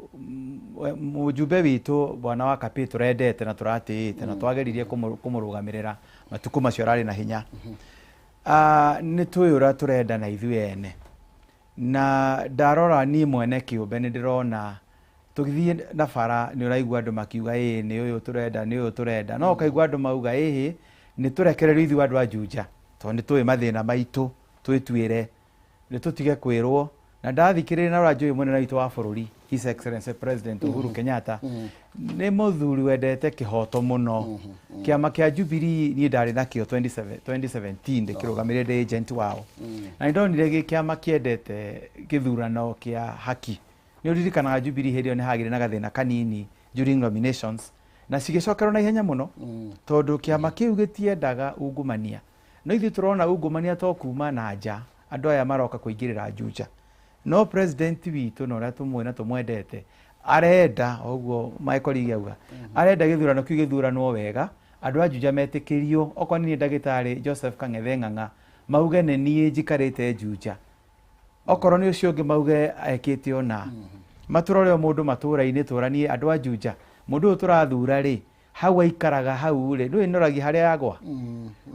mũjumbe witũ bwana wa Kapi tũrendete na tũratĩĩte na twageririe kũmũrũgamĩrĩra matukũ macio ararĩ na hinya nĩ twĩ ũrĩa tũrenda na ithuĩ ene na ndarora niĩ mwene kĩũmbe nĩ ndĩrona tũgĩthiĩ na bara nĩ ũraigua andũ makiuga nĩ ũyũ tũrenda no ũkaigua andũ mauga nĩ tũrekererio ithuĩ andũ a Juja tondũ nĩ tũĩ mathĩna maitũ twĩtuĩre nĩ tũtige kwĩrwo na ndathikĩrĩria na ũranjũĩ mũnene witũ wa bũrũri His Excellency President Uhuru Kenyatta nĩ mũthuri wendete kĩhoto mũno. Kĩama kĩa Jubilee niĩ ndarĩ nakĩo 2017 ndĩkĩrũgamĩrĩire ndĩ agent wao na nĩndonire gĩ kĩama kĩendete gĩthurano kĩa haki. Nĩ ũririkanaga Jubilee hĩndĩ ĩyo nĩ hagĩrĩ na gathĩna kanini during nominations na cigĩcokerwo na ihenya mũno tondũ kĩama kĩu gĩtiendaga ungumania no ithuĩ tũrona ungumania to kuma na nja andũ aya maroka kũingĩrĩra Juja no president witũ na ũrĩa tũmwĩ na tũmwendete arenda ũguo Michael Igauga arenda gĩthurano kĩu gĩthuranwo wega andũ a Juja metĩkĩrio okorwo nĩ ndagĩtarĩ Joseph Kang'ethe Ng'ang'a mauge nĩ niĩ njikarĩte Juja okorwo nĩ ũcio ũngĩ mauge ekĩte ona matũrore mũndũ matũra-inĩ tũranie andũ a Juja mũndũ ũyũ tũrathura rĩ hau aikaraga hau rĩ ndũĩ noragia harĩa yagwa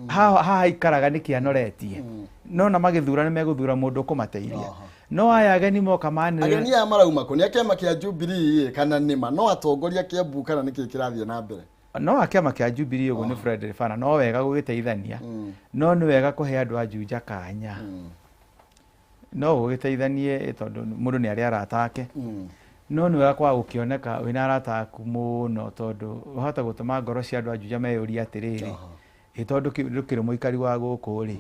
haha aikaraga nĩkĩ anoretie no na magĩthura nĩ megũthura mũndũ kũmateithia no aya ageni moka manĩrĩra ageni aya marauma kũ nĩ kĩama kĩa Jubilee kana nĩma no atongoria Kiambu kana nĩkĩ kĩrathiĩ na mbere no kĩama kĩa Jubilee ũguo nĩ Fred Rifana no wega gũgĩteithania no nĩ wega kũhe andũ a Juja kanya no gũgĩteithanie tondũ mũndũ nĩ arĩa arata ake no nĩ wega kwa gũkĩoneka wĩna arata aku mũno tondũ ũhota gũtũma ngoro cia andũ a Juja meyũria atĩrĩrĩ tondũ ndũkĩrĩ mũikari wa gũkũ rĩ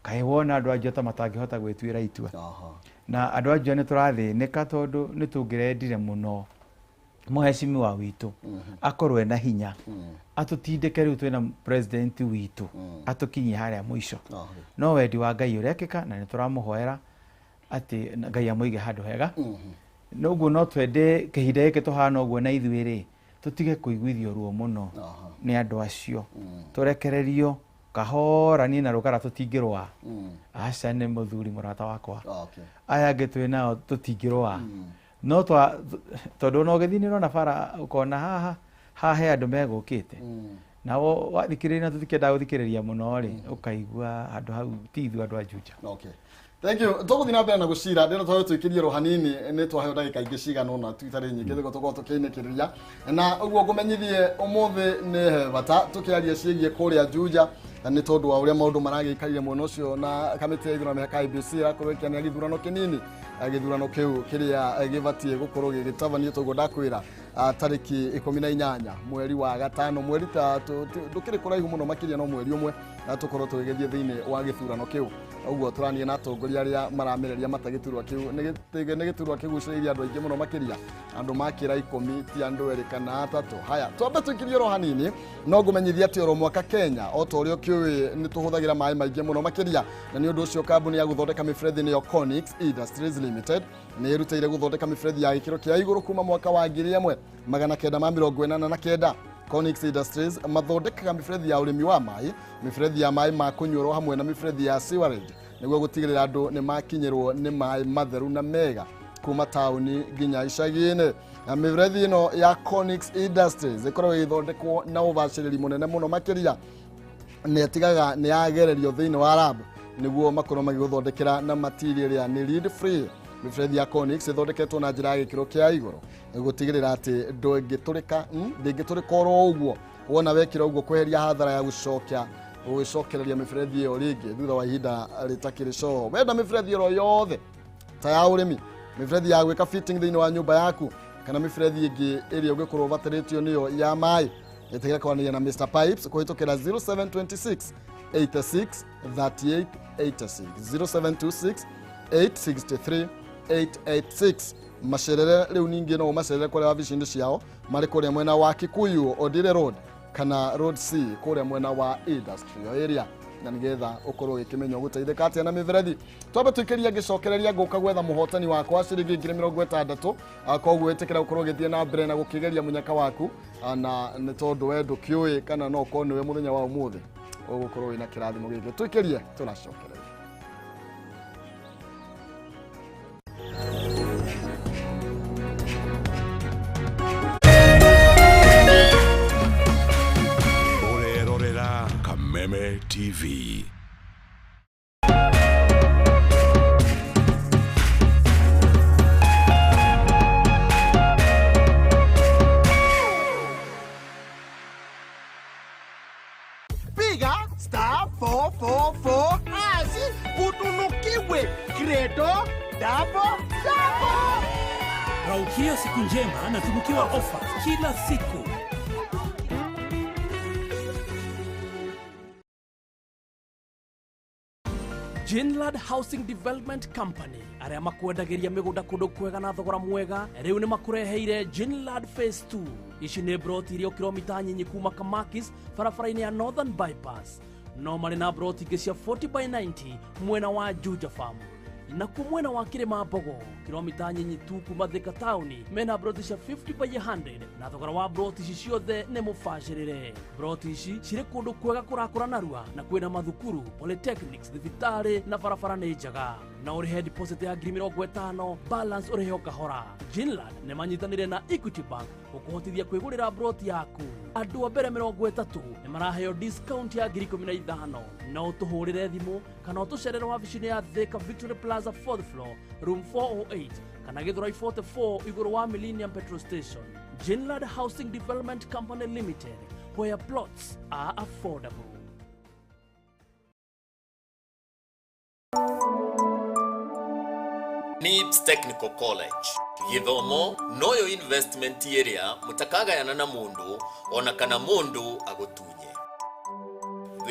kaĩ wona andũ a Juja matangĩhota gwĩtuĩra itua na andå a Juja nä tå rathĩnĩka tondũ nĩ tũngĩrendire mũno mũhecimiwa witũ akorwo ena hinya atũtindĩke rĩu twĩna president witũ atũkinyie harĩa mũico no wendi wa Ngai ũrekĩka na nĩ tũramũhoera atĩ Ngai amũige handũ hega noguo no twende kĩhinda gĩkĩ tũhana ũguo na ithuĩ rĩ tũtige kũiguithio ruo mũno nĩ andũ acio tũrekererio kahora niĩ na Rũgara tũtingĩrũa aca nĩ mũthuri mũrata wakwa aya angĩ twĩ nao tũtingĩrũa no tondũ no gĩthiĩ nĩ ũrona bara ũkona haha he andũ megũkĩte na wathikĩrĩria na tũtikĩenda gũthikĩrĩria mũno rĩ ũkaigua handũ hau ti ithuĩ andũ a Juja. Thank you. Tũgũthiĩ na mbere na gũcira ndĩno twayo twĩkĩrie ro hanini nĩ twaheo ndagĩka ingĩ cigana ũna twitarĩ nyingĩ thĩgo tũkorwo tũkĩinĩkĩrĩria na ũguo ngũmenyithie ũmũthĩ nĩ bata tũkĩaria ciĩgiĩ kũrĩa Juja nĩ tondũ wa ũrĩa maũndũ maragĩikarire mwena ũcio na kamĩtĩ ya ithurano ya IEBC irakorwo ĩkĩania gĩthurano kĩnini gĩthurano kĩu kĩrĩa gĩbatiĩ gũkorwo gĩgĩtabanio tũguo ndakwĩra tarĩki 18 mweri wa gatano mweri ta ndũkĩrĩ kũraihu mũno makĩria no mweri ũmwe tũkorwo tũgĩgĩthiĩ thĩinĩ wa gĩthurano kĩu ũguo tũranie na atongoria arĩa maramereria matagĩturwa kĩu nĩ gĩturwa kĩgucĩrĩirie andũ aingĩ mũno makĩria andũ makĩra 10 ti andũ erĩ kana atatũ. Haya twambe twĩkĩrie ro hanini no ngũmenyithia atĩ oro mwaka Kenya o ta ũrĩa kĩũĩ nĩ tũhũthagĩra maĩ maingĩ mũno makĩria na nĩ ũndũ ũcio kambuni ya gũthondeka mĩberethi nĩyo Conix Industries Limited nĩ ĩrutĩire gũthondeka mĩberethi ya gĩkĩro kĩa igũrũ kuma mwaka wa 1989. Conix Industries mathondekaga mĩberethi ya ũrĩmi wa maĩ, mĩberethi ya maĩ ma kũnyuĩrwo hamwe na mĩberethi ya sewerage nĩguo gũtigĩrĩra andũ nĩ makinyĩrwo nĩ maĩ matheru na mega kuma taũni nginya icagi-inĩ. Mĩberethi ĩno ya Conix Industries ĩkoragwo ĩgĩthondekwo na ũbacĩrĩri mũnene mũno makĩria nĩ ĩtigaga nĩ yagererio thĩinĩ wa lab nĩguo makorwo magĩgũthondekera na material ya nĩ lead free. Mĩberethi ya Conix ĩthondeketwo na njĩra ya gĩkĩro kĩa igũrũ gũtigĩrĩra atĩ ndĩngĩtũrĩka oro ũguo wona wekĩra ũguo kweheria hathara ya gũcokereria mĩberethi ĩyo rĩngĩ thutha wa ihinda rĩtakĩrĩ coro. Wenda mĩberethi ĩyo yothe ta ya ũrĩmi, mĩberethi ya gwĩka fitting thĩinĩ wa nyũmba yaku kana mĩberethi ĩngĩ ĩrĩa ũngĩkorwo ũbatĩrĩtio nĩyo ya maĩ ĩtigĩre kwaranĩria na Mr Pipes kũhĩtũkĩra 0726 86 38 86 0726 863 886. Macerere rĩu ningĩ no macerere kũrĩa wabici-inĩ ciao marĩ kũrĩa mwena wa Kikuyu Odile Road kana Road C kũrĩa mwena wa Industrial area na nĩgetha ũkorwo ũgĩkĩmenya ũgũteithĩka atĩa na mĩberethi. Twambe twĩkĩria ngĩcokereria ngũka gwetha mũhotani wakwa ciringi 60,000 koguo ĩtĩkĩra gũkorwo ũgĩthiĩ na mbere na gũkĩgeria mũnyaka waku na nĩ tondũ we ndũkĩũĩ kana no ũkorwo nĩwe mũthenya wa ũmũthĩ ũgũkorwo wĩna kĩrathimo gĩkĩ. Twĩkĩrie tũracokereria. Kameme TV. Piga *444 asi utunukiwe Credo Double. Raukia siku njema na tunukiwa ofa kila siku. Jinlad Housing Development Company aria makwendagĩria mĩgũnda kũndũ kwega na thogora mwega rĩu nĩ makũreheire Jinlad Phase 2. Ici nĩ broti iria kilomita nyinyi kuma Kamakis barabara-inĩ ya Northern Bypass no marĩ na broti ingĩ cia 40/90 mwena wa Juja Farm na kumwena wa Kirima Mbogo kilomita nyinyi tu kuma Thika Town mena broti cia 50/100 na thogora wa broti ici ciothe nĩ mũbacĩrĩre. Broti ici cirĩ kũndũ kwega kũrakũra narua na kwĩna mathukuru, polytechnics, thibitarĩ na barabara nĩ njega na ũrĩhe deposit ya 50,000 balance ũrĩhe o kahora. Jinlad nĩ manyitanĩire na Equity Bank gũkũhotithia kwĩgũrĩra broti yaku. Andũ a mbere 30 nĩ maraheo discount ya 15,000 no tũhũrĩre thimũ kana ũtũcerere wabici-inĩ ya Thika Victory Plaza 4th floor room 408 kana Githurai 44 igũrũ wa Millennium Petrol Station. Jinlad Housing Development Company Limited, where plots are affordable. NIBS Technical College githomo noyo investment area mutakagayana na mundu ona kana mundu agutunye.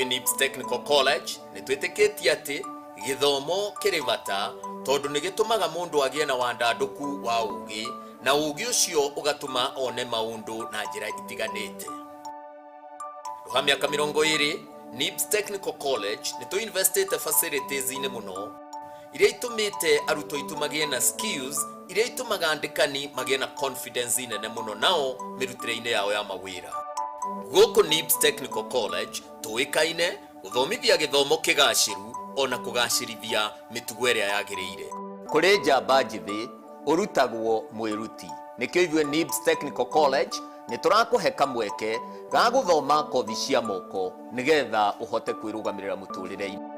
NIBS Technical College nitweteketie ati githomo kirivata tondu nĩ gĩtũmaga mũndũ agĩe na wandandũku wa ũgĩ na ũgĩ ũcio ũgatũma one maũndũ na njĩra itiganĩte. Ruha mĩaka 20 NIBS Technical College nĩ tũinvestĩte facilities inĩ mũno iria itũmĩte arutwo aitũ magĩe na skills iria itũmaga andĩkani magĩe na confidence nene mũno nao mĩrutĩre-inĩ yao ya mawĩra. Gũkũ NIBS Technical College tũĩkaine gũthomithia gĩthomo kĩgacĩru ona kũgacĩrithia mĩtugo ĩrĩa yagĩrĩire. Kũrĩ njamba njĩthĩ ũrutagwo mwĩruti. Nĩkĩo ithuĩ NIBS Technical College nĩ tũrakũhe kamweke ga gũthoma kothi cia moko nĩgetha ũhote kwĩrũgamĩrĩra mũtũrĩre-inĩ.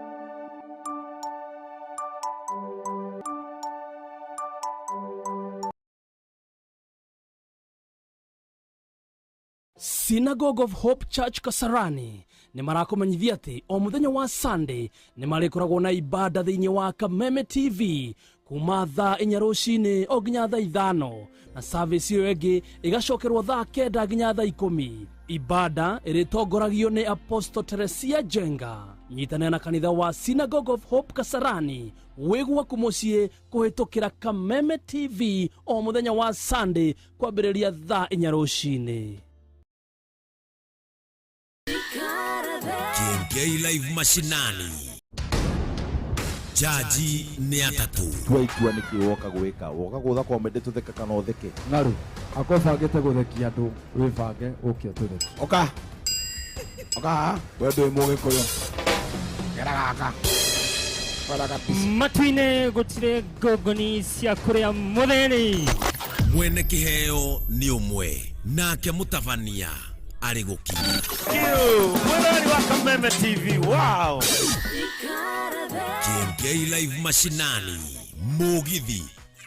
Synagogue of Hope Church Kasarani nĩ marakomenyithia atĩ o mũthenya wa Sunday nĩ marĩkoragwo na ibada thĩinĩ wa Kameme TV kuma thaa 4 rũcinĩ o nginya thaa 5 na service ĩyo ĩngĩ ĩgacokerwo thaa 9 nginya thaa 10. Ibada ĩrĩtongoragio nĩ Apostle Teresia Jenga. Nyitanĩra na kanitha wa Synagogue of Hope Kasarani wĩgwaku mũciĩ kũhĩtũkĩra Kameme TV o mũthenya wa Sunday kwambĩrĩria thaa 4 rũcinĩ. Kiengei live mashinani. Jaji ni atatu. Twaikua niki woka gwika. Woka gutha komedi tutheka kana utheke. Ngaru. Akobangite guthekia andu. Wibange ukio tutheke. Oka. Oka. We ndui mugikuyu. Geragaka. Matuine gutire gogoni cia kuria mutheni. Mwene kiheo ni umwe. Nake mutabania ari gukinya. Mwene wa Kameme TV. Wow. Kiengei live mashinani. Mugithi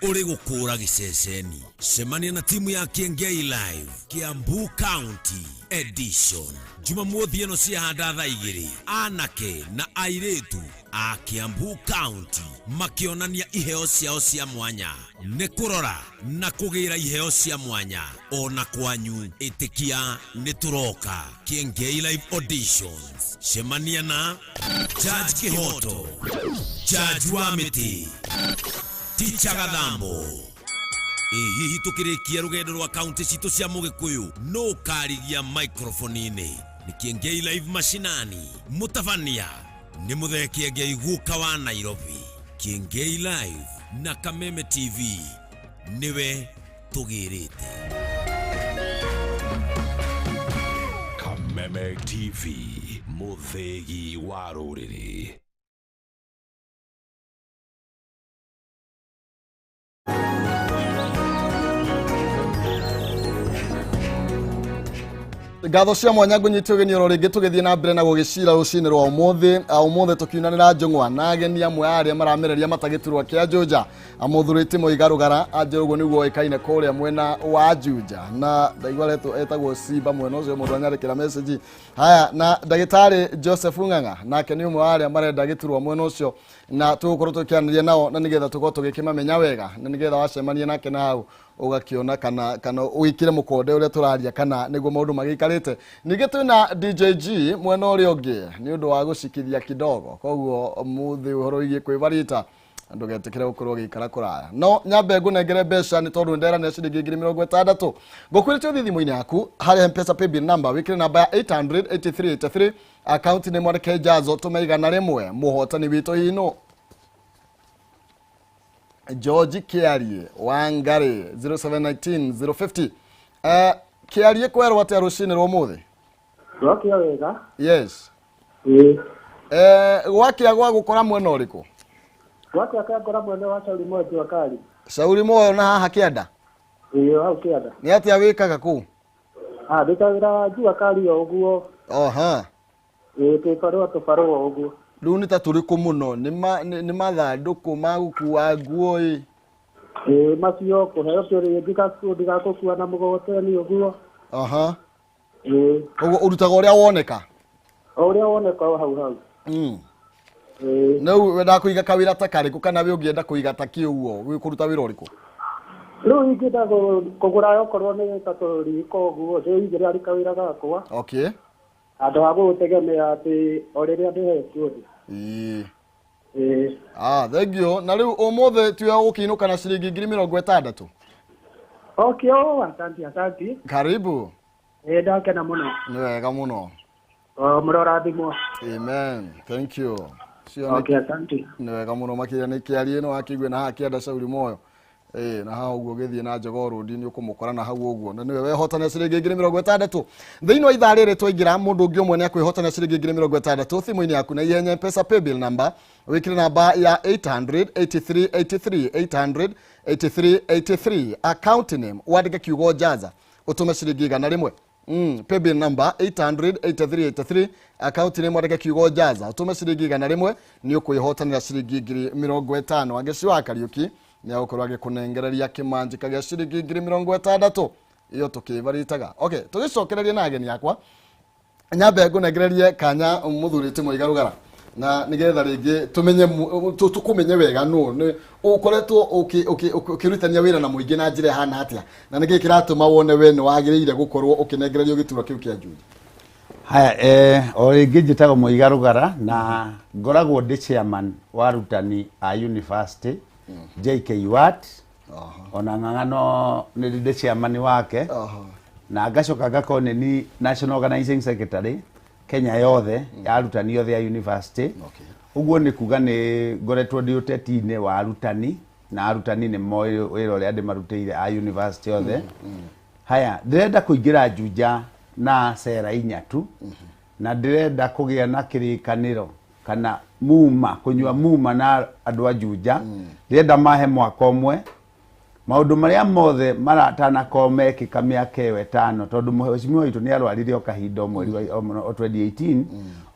uri gukura giceceni. Semania na timu ya Kiengei live Kiambu County Edition. Jumamothi ĩno ciahanda thaa 2 anake na airĩtu a Kiambu County makionania iheo ciao cia mwanya. Nĩ kũrora na kũgĩra iheo cia mwanya ona kwanyu. Ĩtĩkia nĩ tũroka Kiengei live auditions. Semania na Judge Kihoto, Judge Wamiti, Teacher Gathambo. Hihi tukirikia rugendo rwa kaunti citũ cia Mũgĩkũyũ no karigia microphone-inĩ nĩ Kiengei live mashinani. Mutabania nĩ mũthee Kiengei guka wa Nairobi. Kiengei live na Kameme TV niwe tugirite. Kameme TV muthegi wa rũrĩrĩ. Ngatho cia mwanya ngũnyitio ũgeni oro rĩngĩ tũgĩthiĩ na mbere na gũgĩcira rũcinĩ rwa ũmũthĩ tũkiunanĩra njũng'wa na ageni amwe arĩa maramereria matagĩturwa kĩa Juja amũthurĩte Mũiga Rũgara anjĩra ũguo nĩguo oĩkaine kũrĩa mwena wa Juja na ndaigua etagwo Simba mwena ũcio mũndũ anyarĩkĩra message. Haya na ndagĩtarĩ Joseph Ng'ang'a nake nĩ ũmwe wa arĩa marenda gĩturwa mwena ũcio na tũgũkorwo tũkĩanĩria nao na nĩgetha tũkorwo tũgĩkĩmamenya wega na nĩgetha wacemania nake na hau ugakiona kana uikire mukonde uria turaria kana niguo maundu magikarite. Ningĩ twina DJG mwena ũrĩa ũngĩ nĩ ũndũ wa gũcikithia kidogo koguo muthi uhoro wigie kwĩbarita ndugetikire gukorwo gĩikara kũraya. No nyambe ngũnengere mbeca nĩ tondũ ndera nĩ ciringi 60 ngũkwĩrĩte thimũ-inĩ yaku harĩ M-Pesa paybill number wĩkĩre namba ya 800-8383 account nĩ Mwanake Jazo tũmeigana rĩmwe muhotani witũ hino George Kiarie Wangari 0719 Kiarie kwerwo atĩa rũcinĩ rwa ũmũthĩ? Rwakĩa wega. Yes. Gwakĩa gwa gũkora mwena ũrĩkũ? Gwakĩa gũkora mwena wa Sauri Moyo Wakari. Sauri Moyo na haha Kĩanda? Hau Kĩanda. Nĩ atĩa wĩkaga kũu? Ndĩkawĩra Wakari o ũguo. Oha. Tũbarũa ũguo. Rĩu nĩ ta tũrĩkũ mũno nĩ mathandũkũ ma gũkua nguo ĩ? Macio kũheo kĩũrĩa ndigakũkua na mũgogoteni ũguo. Aha. Ũguo ũrutaga ũrĩa woneka? Ũrĩa woneka hau. Rĩu wenda kũiga kawĩra ta karĩkũ kana we ũngĩenda kũiga ta kĩũguo kũruta wĩra ũrĩkũ? Rĩu ingĩenda kũgũra okorwo nĩ ta tũriko ũguo igĩrĩ arĩ kawĩra gakwa. Okay. Andũ ha gũtegemea atĩ o rĩrĩa ndĩhetwo. Thank you. Na riu umothe tuya gukinuka na ciringi 60,000. Okay, asante. Karibu. Ndakena muno. Ni wega muno. Mrorathimwo. Amen. Thank you. Okay, asante. Ni wega muno makiria ni kiari ino akigwe na hakienda Sauli moyo. Na hau uguo githie na Jogoo Road ni ukumukora na hau uguo na niwe wehotana ciringi 60,000 thiini wa ithaa riri twaingira mundu ungi umwe ni akwihotana ciringi 60,000 thimu-ini yaku na ihenya mpesa paybill number wikire namba ya 800-8383 account name wandike kiugo jaza utume ciringi 100 paybill number 800-8383 account name wandike kiugo jaza utume ciringi 100 ni ukwihotanira ciringi 50,000 agiciwa Kariuki ni agukorwo agikunengereria kimanjika gia ciringi 60,000 iyo tukibaritaga. Okay, tugicokererie na ageni yakwa nyambe ngunengererie kanya muthurite Muigarugara na nigetha ringi tumenye tukumenye wega no ukoretwo ukirutania wira na muingi na njire hana atia na niki kiratuma wone we ni wagiriire gukorwo ukinengererio gituro kiu kia Juja. Haya o ringi njitagwo Muigarugara na ngoragwo ndi chairman wa rutani a university JKUAT ona ng'ang'ano ni ndi chairman wake na ngacoka ngakorwo ni national organizing secretary Kenya yothe ya arutani yothe ya university. Uguo ni kuga ni ngoretwo ndi uteti-ini wa arutani na arutani ni moyo wira uria ndi marutire a university yothe. Haya ndirenda kuingira Juja na sera inyatu na ndirenda kugia na kirikaniro kana muma kunywa muma na andu a Juja ndirenda mahe mwaka umwe maundu maria mothe maratana komekika miaka iyo 5 tondu mheshimiwa witu ni arwarire okahinda mweri wa 2018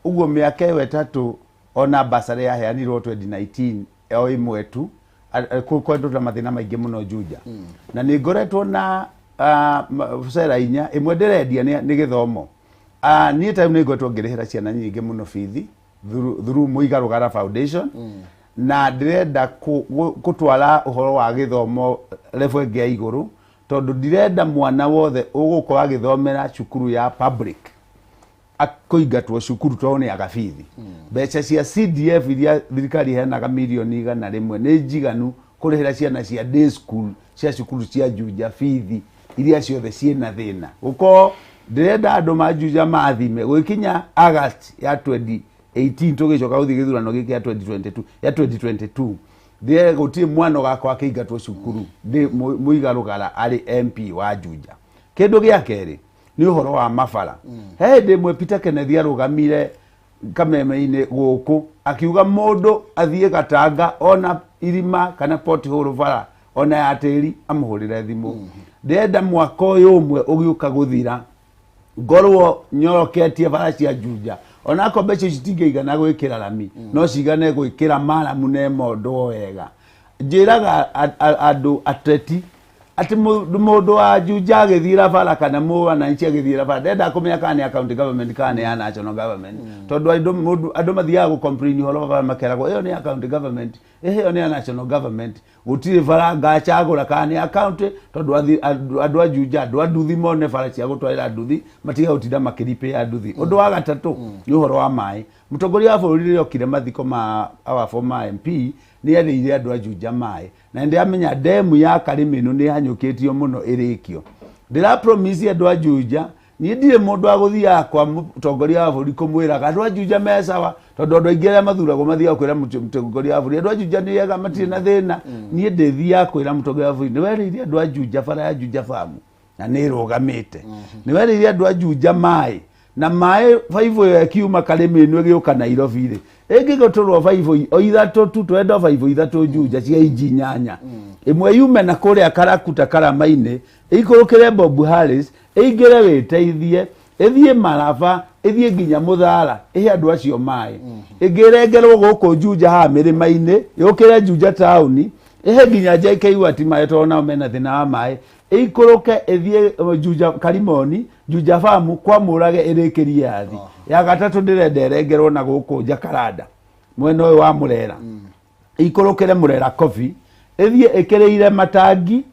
uguo miaka iyo 3 ona basari yaheanirwo 2019 o imwe tu kwendura mathina maingi muno Juja na ni ngoretwo na sera inya imwe ndirendia ni githomo ni time ni ngoretwo ngirihira ciana nyingi muno fithi through Muigarugara Foundation na ndirenda kutwara uhoro wa githomo level ya iguru tondu ndirenda mwana wothe ugukorwo agithomera cukuru ya public akuingatwo cukuru tone agafithi mbeca cia CDF iria thirikari henaga milioni 100 ni njiganu kurihira ciana cia day school cia cukuru cia Juja fithi iria ciothe ciena thina uko ndirenda andu ma Juja mathime gwikinya August ya 2018 tugicoka uthi githurano giki ya 2022 ndire gutie mwana gakwa akiingatwo cukuru ndi Muigarugara ari MP wa Juja. Kindu gia keri ni uhoro wa mafara ndi mwe Peter Kennedy arugamire kameme-ini guku akiuga mundu athie Gatanga ona irima kana pothole fara ona ya tiri amuhurire thimu ndenda mwaka uyu umwe ugiuka guthira ngorwo nyoroketie fara cia Juja ona ko mbeca citingĩigana gwĩkĩra rami no cigane gwĩkĩra maramu na mondo wega njĩraga andũ ateti ati mundu wa Juja agĩthira bara kana mwana nchi agĩthira bara ndenda kũmenya kana ya county government kana ya national government tondu andũ mathiaga gũ complain horo bara makeragwo ĩyo ni ya county government ĩyo ni ya national government gũtirĩ bara ngacagũra kana ya county tondu andũ a Juja andũ a nduthi mone bara cia gũtwarĩra nduthi matiga gũtinda makĩripe ya nduthi ũndũ wa gatatũ ni ũhoro wa maĩ mũtongoria wa bũrũri rĩrĩa okire mathiko ma our former MP ni yarĩire andũ a Juja maĩ na ndiamenya demu ya Karimino ni hanyũkĩtio muno ĩrĩkio ndĩra promise andũ a Juja ni ndire mundu aguthia kwa mũtongoria wa bũrũri kũmwĩraga andũ a Juja mesawa tondu andũ aingĩ arĩa mathuragwo mathiaga kwĩra mũtongoria wa bũrũri andũ a Juja ni ega matirĩ na thĩna ni ndĩthia kwĩra mũtongoria wa bũrũri ni werĩire andũ a Juja bara ya Juja farm na nĩ rũgamĩte ni werĩire andũ a Juja maĩ na maĩ baibo ya kiuma Karimino ĩgĩũka Nairobi rĩ ĩngĩgũtũrwo baibo o ithatũ tu twenda baibo ithatũ Juja cia inji 8 ĩmwe yume na kũrĩa Karakuta Karama-inĩ ĩikũrũkĩre Bob Harris ĩingĩre wĩteithie ĩthiĩ Maraba ĩthiĩ nginya Mũthara ĩhe andũ acio maĩ ĩngĩrengerwo gũkũ Juja ha mĩrĩma-inĩ yũkĩre Juja taũni ĩhe nginya JKUAT maĩ tondũ nao mena thĩna wa maĩ ĩikũrũke ĩthiĩ Juja Karimoni Juja farm kwa mũrage ĩrĩkĩrie yathi ya gatatũ ndĩrenda ĩrengerwo na gũkũ Jakaranda mwena ũyũ wa Murera ĩikũrũkĩre Murera Coffee ĩthiĩ ĩkĩrĩire Matangi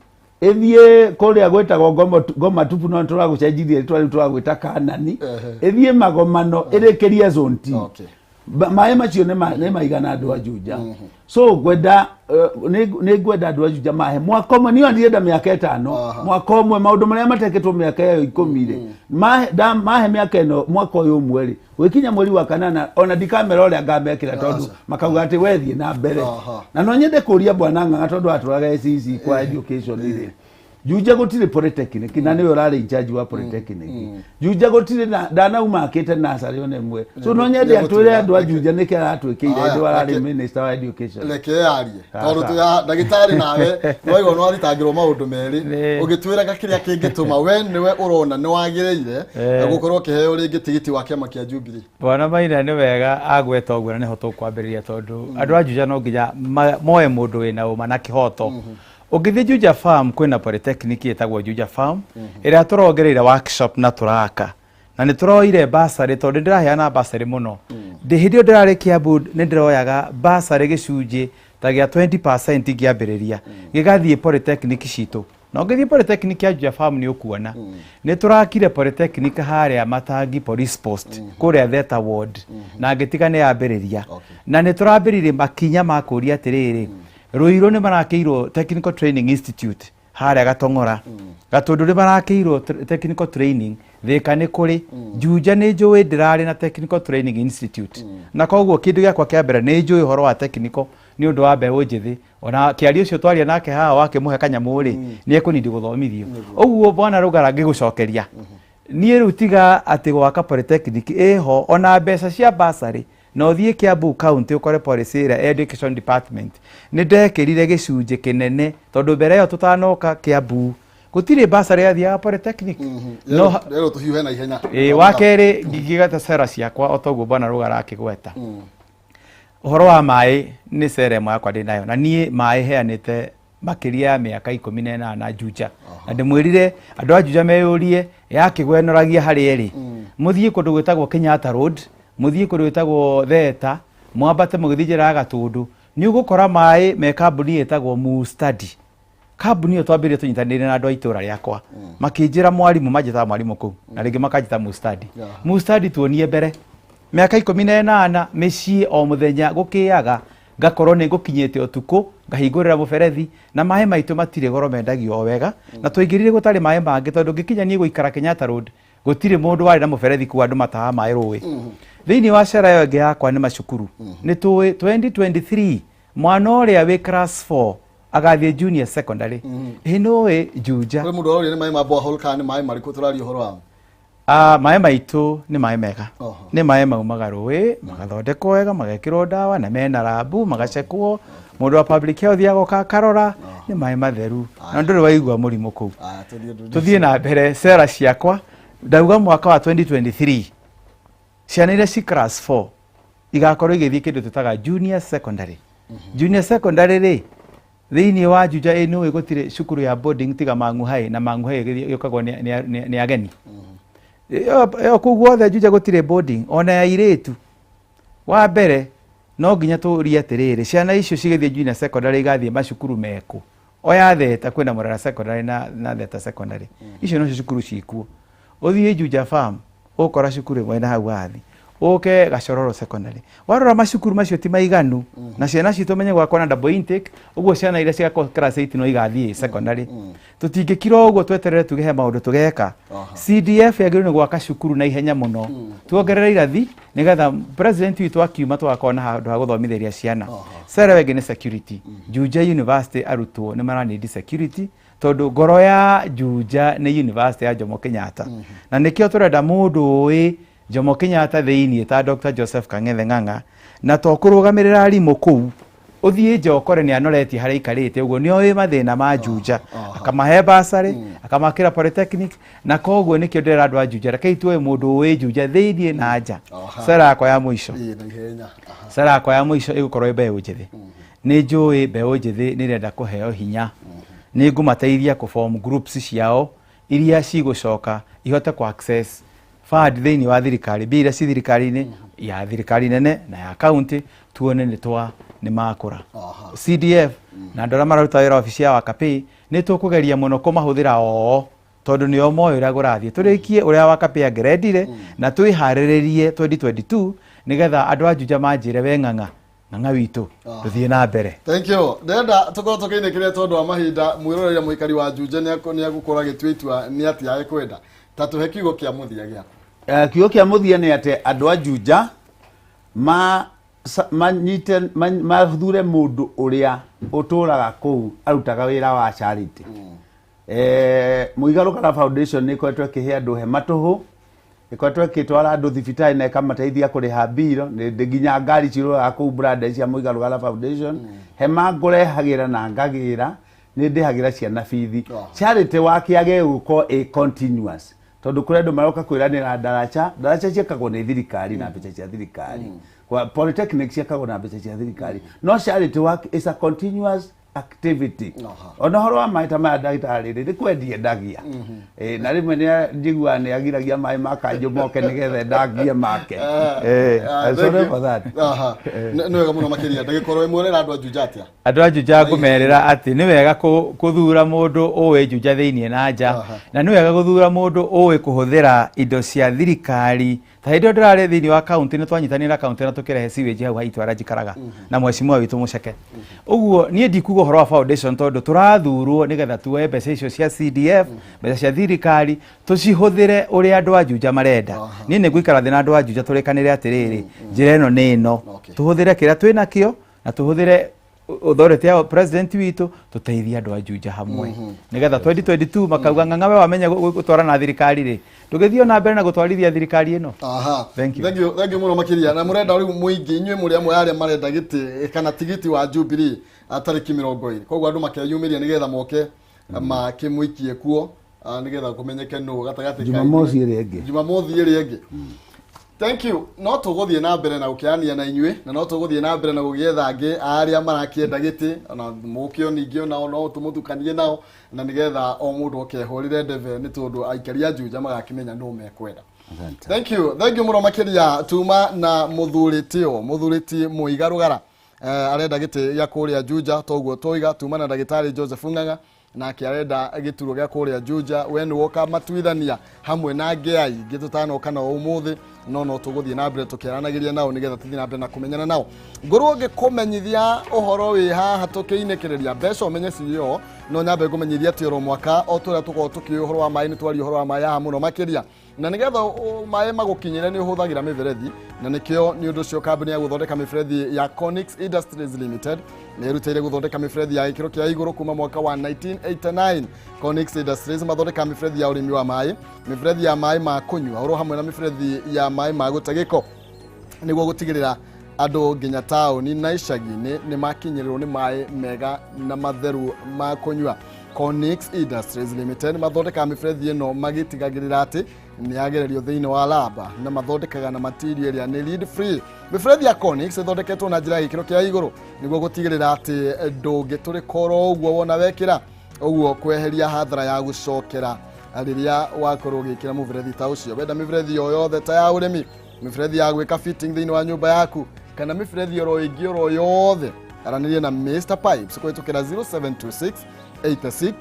ĩthiĩ kũrĩa gwĩtagwo Ngoma Tupu no tũragũcenjirie rĩtwa rĩu tũragwĩta Kanani ĩthiĩ Magomano ĩrĩkĩrie Zone T maĩ macio nĩ maigana andũ a Juja so ngwenda nĩ ngwenda andũ a Juja mahe mwaka ũmwe niĩ ndirenda mĩaka 5 mwaka ũmwe maũndũ marĩa matekĩtwo mĩaka ĩyo 10 mahe mĩaka ĩno mwaka ũyũ ũmwe rĩ gwikinya mweri wa kanana ona ndikamera ũrĩa ngamekĩra tondũ makauga atĩ wethiĩ na mbere na no nyende kũria bwana Ng'ang'a tondũ atũraga SEC kwa education rĩ Juja gũtirĩ polytechnic na nĩwe ũrarĩ in charge wa polytechnic Juja gũtirĩ ndanauma akĩte nasarĩ ona ĩmwe so no nyende atwĩre andũ a Juja nĩkĩ aratwĩkĩire andũ ararĩ minister wa education reke arie tondũ ndagĩtarĩ nawe no igwo no athitangĩrwo maũndũ merĩ ũgĩtwĩraga kĩrĩa kĩngĩtũma we nĩwe ũrona nĩ wagĩrĩire gũkorwo kĩheo rĩngĩ tigiti wa kĩama kĩa Jubilee bwana Maina nĩ wega agweta ũguo na nĩho tũkwambĩrĩria tondũ andũ a Juja no nginya moe mũndũ wĩna ũma na kĩhoto Ũgĩthĩ Juja Farm kwĩna polytechnic ĩtagwo Juja Farm ĩrĩa tũrongereire workshop na tũraka na nĩ tũroire basarĩ tondũ ndĩraheana basarĩ mũno hĩndĩ ĩyo ndĩrarĩ Kiambu nĩ ndĩroyaga basarĩ gĩcunjĩ ta gĩa 20% kĩambĩrĩria gĩgathiĩ polytechnic citũ na ũgĩthiĩ polytechnic ya Juja Farm nĩ ũkuona nĩ tũrakire polytechnic harĩa Matangi police post kũrĩa Theta ward na ngĩtiga nĩ yambĩrĩria na nĩ tũrambĩrĩirie makinya ma kũria atĩrĩrĩ Ruiru nĩ marakĩirwo Technical Training Institute harĩa Gatong'ora Gatundu nĩ marakĩirwo Technical Training Thika nĩ kũrĩ Juja nĩ njũĩ ndĩrarĩ na Technical Training Institute na koguo kĩndũ gĩakwa kĩa mbere nĩ njũĩ ũhoro wa technical nĩ ũndũ wa mbeũ njĩthĩ ona kĩario ũcio twaria nake haha wakĩmũhe kanyamũ rĩ nĩ ekũnindi gũthomithio ũguo bwana Rũgara ngĩgũcokeria niĩ rĩu tiga atĩ gwaka polytechnic ĩho ona mbeca cia basarĩ no thiĩ Kiambu county ukore policy ĩrĩa education department nĩ ndekĩrire gĩcunjĩ kĩnene tondũ mbere ĩyo tũtanoka Kiambu gũtirĩ basarĩ yathiaga polytechnic no rero tũhiũhe na ihenya wakerĩ ngigata cera ciakwa otoguo bwana Rũgara akĩgweta ũhoro wa maĩ nĩ cera ĩmwe yakwa ndĩ nayo na niĩ maĩ heanĩte makĩria ya mĩaka 18 na Juja na ndĩmwĩrire andũ a Juja meyũrie yakĩgwenoragia harĩa ĩrĩ mũthiĩ kũndũ gwĩtagwo Kenyatta Road muthii kũndũ gwĩtagwo Theta mwambate mũgĩthiĩ njĩra ya Gatundu nĩ ũgũkora maĩ me kambuni ĩtagwo Mu Study kambuni ĩyo twambĩrĩrie tũnyitanĩire na andũ a itũra rĩakwa makĩnjĩra mwarimũ manjĩtaga mwarimũ kũu na rĩngĩ makanjĩta Mu Study Mu Study tuonie mbere mĩaka 18 mĩciĩ o mũthenya gũkĩaga ngakorwo nĩ ngũkinyĩte ũtukũ ngahingũrĩra mũberethi na maĩ maitũ matirĩ goro mendagio wega na tũingĩrire gũtarĩ maĩ mangĩ tondũ ngĩkinya niĩ gũikara Kenyatta Road gũtirĩ mũndũ warĩ na mũberethi kuo andũ mataha maĩ rũĩ thĩinĩ wa cera ĩyo ĩngĩ yakwa nĩ macukuru nĩ tũĩ 2023 mwana ũrĩa wĩ class 4 agathiĩ junior secondary nĩũĩ Juja mũndũ ũrĩa nĩ maĩ ma borehole kana nĩ maĩ marĩkũ tũraria ũhoro wamo maĩ maitũ nĩ maĩ mega nĩ maĩ maumaga rũĩ magathondekwo wega magekĩrwo ndawa na mena rabu magacekwo mũndũ wa public health agoka akarora nĩ maĩ matheru na ndũrĩ waigua mũrimũ kũu tũthiĩ na mbere cera ciakwa ndauga mwaka wa 2023 ciana iria ci class 4 igakorwo igĩthiĩ kĩndũ tũtaga junior secondary junior secondary rĩ thĩinĩ wa Juja ĩno gũtirĩ cukuru ya boarding tiga Mang'u High na Mang'u High gĩũkagwo nĩ ageni kũu guothe Juja gũtirĩ boarding ona ya irĩtu wa mbere no nginya tũrie atĩrĩrĩ ciana icio cigĩthiĩ junior secondary igathiĩ macukuru mekũ oya Theta kwĩna Murara secondary na Theta secondary icio no cukuru cikuo ũthiĩ Juja Farm ũkora cukuru ĩmwe na hau hathi ũke Gacororo secondary warora macukuru macio ti maiganu na ciana citũ menye gwakwa na double intake ũguo ciana iria cigakorwo class 8 no igathiĩ secondary tũtingĩkira ũguo tweterere tugehe maũndũ tũgeka CDF yagĩrĩirwo nĩ gwaka cukuru na ihenya mũno tuongerere irathi nĩgetha president witũ akiuma tũgakorwo na handũ ha gũthomithĩria ciana cera wengĩ nĩ security Juja University arutwo nĩ maranidi security tondũ ngoro ya Juja nĩ University ya Jomo Kenyatta na nĩkĩo tũrenda mũndũ ũĩ Jomo Kenyatta thĩinĩ ta Dr. Joseph Kang'ethe Ng'ang'a na tokũrũgamĩrĩra arimũ kũu ũthiĩ nja ũkore nĩ anoretie harĩa ikarĩte ũguo nĩoĩ mathĩna ma Juja akamahe basarĩ akamakĩra polytechnic na koguo nĩkĩo ndĩrera andũ a Juja rekei tuoe mũndũ ũĩ Juja thĩinĩ na nja cera yakwa ya mũico cera yakwa ya mũico ĩgũkorwo mbeũ njĩthĩ nĩ njũĩ mbeũ njĩthĩ nĩ irenda kũheo hinya nĩ ngũmateithia kũform groups ciao iria cigũcoka ihote ku access fund thĩinĩ wa thirikari mbia iria ci thirikari-inĩ ya thirikari nene na ya county tuone nĩ makũra CDF na andũ arĩa mararuta wĩra obici ya Wakapĩ nĩ tũkũgeria mũno kũmahũthĩra tondũ nĩo moĩ ũrĩa gũrathiĩ tũrĩkie ũrĩa Wakapĩ angĩrendire na twĩharĩrĩrie 2022 nigetha andu a Juja manjire we ng'ang'a witu tuthie na mbere. Thank you. Ndenda tukorwo tukiinekire tondu wa mahinda mwirorera muikari wa Juja ni agukora gitwitua ni ati ae kwenda ta tuhe kiugo kia muthia gia kiugo kia muthia ni ati andu a Juja mathure mundu uria uturaga kuu arutaga wira wa charity. Muigarukara Foundation ni kwetwe kihe andu he matuhu ikwetwe kitwara andu thibitari na ikamateithia kuriha biro ndi nginya ngari ciruraga kuu brand cia Muigarukara Foundation he mangurehagira na ngagira ni ndihagira ciana bithi. Charity wakiage guko continuous tondu kuri andu maroka kwiranira ndaracha ciekagwo ni thirikari na mbeca cia thirikari kwa polytechnic ciekagwo na mbeca cia thirikari no charity work is a continuous activity. Ona horo wa maita ma ndagitari ri kwendia ndagia na rimwe ni njigua ni agiragia mai makanjo moke nigethe ndagia make sorry for that. Ni wega muno makiria ndagikorwo imurera andu a Juja atia andu a Juja ngumerera ati ni wega kuthura mundu uwe Juja thiini na nja na ni wega guthura mundu uwe kuhuthira indo cia thirikari ta hindi ndirari thiini wa county ni twanyitanira county na tukirehe sewage hau haitwara njikaraga na mweshimwa witu muceke uguo nie ndikugo horo wa foundation tondu turathurwo nigetha tuwe mbeca icio cia CDF mbeca cia thirikari tucihuthire uria andu a Juja marenda nie ni gwikara thina andu a Juja turikanire atiriri njira ino ni ino tuhuthire kiria twina kio na tuhuthire authority ya president witu tuteithia andu a Juja hamwe nigetha 2022 makauga ng'ang'awe wamenya gutwara na thirikari ri tugithio na mbere na gutwarithia thirikari ino. Thank you muno makiria na murenda uri muingi inywe muri amwe aria marenda giti kana tigiti wa Jubilee atariki 20 koguo andu makeyumiria nigetha moke makimuikie kuo nigetha kumenyeke no gatagati Jumamothi iri enge. Thank you. No tuguthie na mbere na ukiania na inywe na no tuguthie na mbere na gugietha angi aria marakienda giti na mukio ningio na no tumuthukanie nao na nigetha o mundu okehorire ndeve ni tondu aikari a Juja magakimenya no mekwenda. Thank you muno makiria tuma na muthuriti Muigarugara arenda giti ya kuria Juja toguo toiga tuma na ndagitari Joseph Ng'ang'a na kiarenda gituro gya kuria Juja we ni woka matwithania hamwe na ngeai gitutano kana umuthi no tuguthie na mbere tukiaranagiria nao nigetha tuthie na mbere na kumenyana nao ngoro ngikumenyithia uhoro wi haha tukiinekereria mbeca umenye cio no nyambe ngumenyithia ati ro mwaka o turia tuko tuki uhoro wa mai ni twari uhoro wa mai haha muno makiria na nigetha mai magukinyire ni uhuthagira miberethi na nikio ni undu cio kambuni ya guthondeka miberethi ya Conix Industries Limited ni irutire guthondeka miberethi ya ikiro kia iguru kuma mwaka wa 1989. Conix Industries mathondeka miberethi ya urimi wa mai, miberethi ya mai ma kunywa oro hamwe na miberethi ya mai ma gutagiko niguo gutigirira andu nginya tauni na icagi-ini ni makinyirirwo ni mai mega na matheru ma kunywa. Conix Industries Limited mathondeka miberethi ino magitigagirira ati ni agererio thiini wa laba na mathondekaga na material ya lead free. Miberethi ya Conix ithondeketwo na njira gikiro kia iguru niguo gutigirira ati ndungiturikoro uguo wona wekira uguo kweheria hathara ya gucokera riria wakorwo gikira miberethi ta ucio. Wenda miberethi o yothe ta ya urimi, miberethi ya gwika fitting thiini wa nyumba yaku kana miberethi oro ingi oro yothe aranirie na Mr Pipes kwitukira 0726 86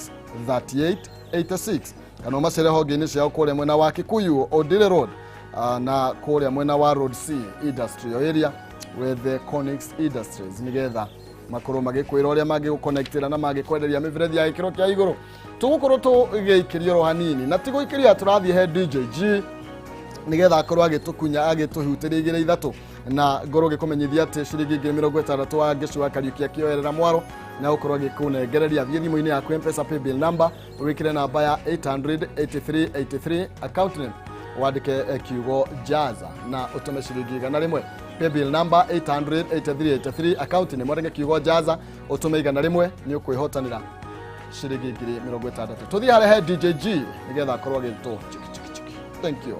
38 86 kana macere honge-ini ciao kuria mwena wa Kikuyu Odile Road na kuria mwena wa Road C Industrial Area with the Conix Industries nigetha makorwo magikwira uria magiguconnectira na magikwenderia miberethi ya ikiro kia iguru tugukorwo tugiikiria ro hanini na tiguikiria turathie he DJG nigetha akorwo agitukunya agituhutiria igire ithatu na ngoro gikumenyithia ati ciringi 60 wa ngicua kariukia kioerera mwaro na ukorwo gikunengereria thie thimu-ini yaku M-Pesa paybill number wikire namba ya 800-8383 account name wandike kiugo Jaza na utume ciringi 100 paybill number 800-8383 account name wandike kiugo Jaza utume 100 ni ukwihotanira ciringi 60. Tuthie hare he DJG nigetha akorwo gitu. Thank you.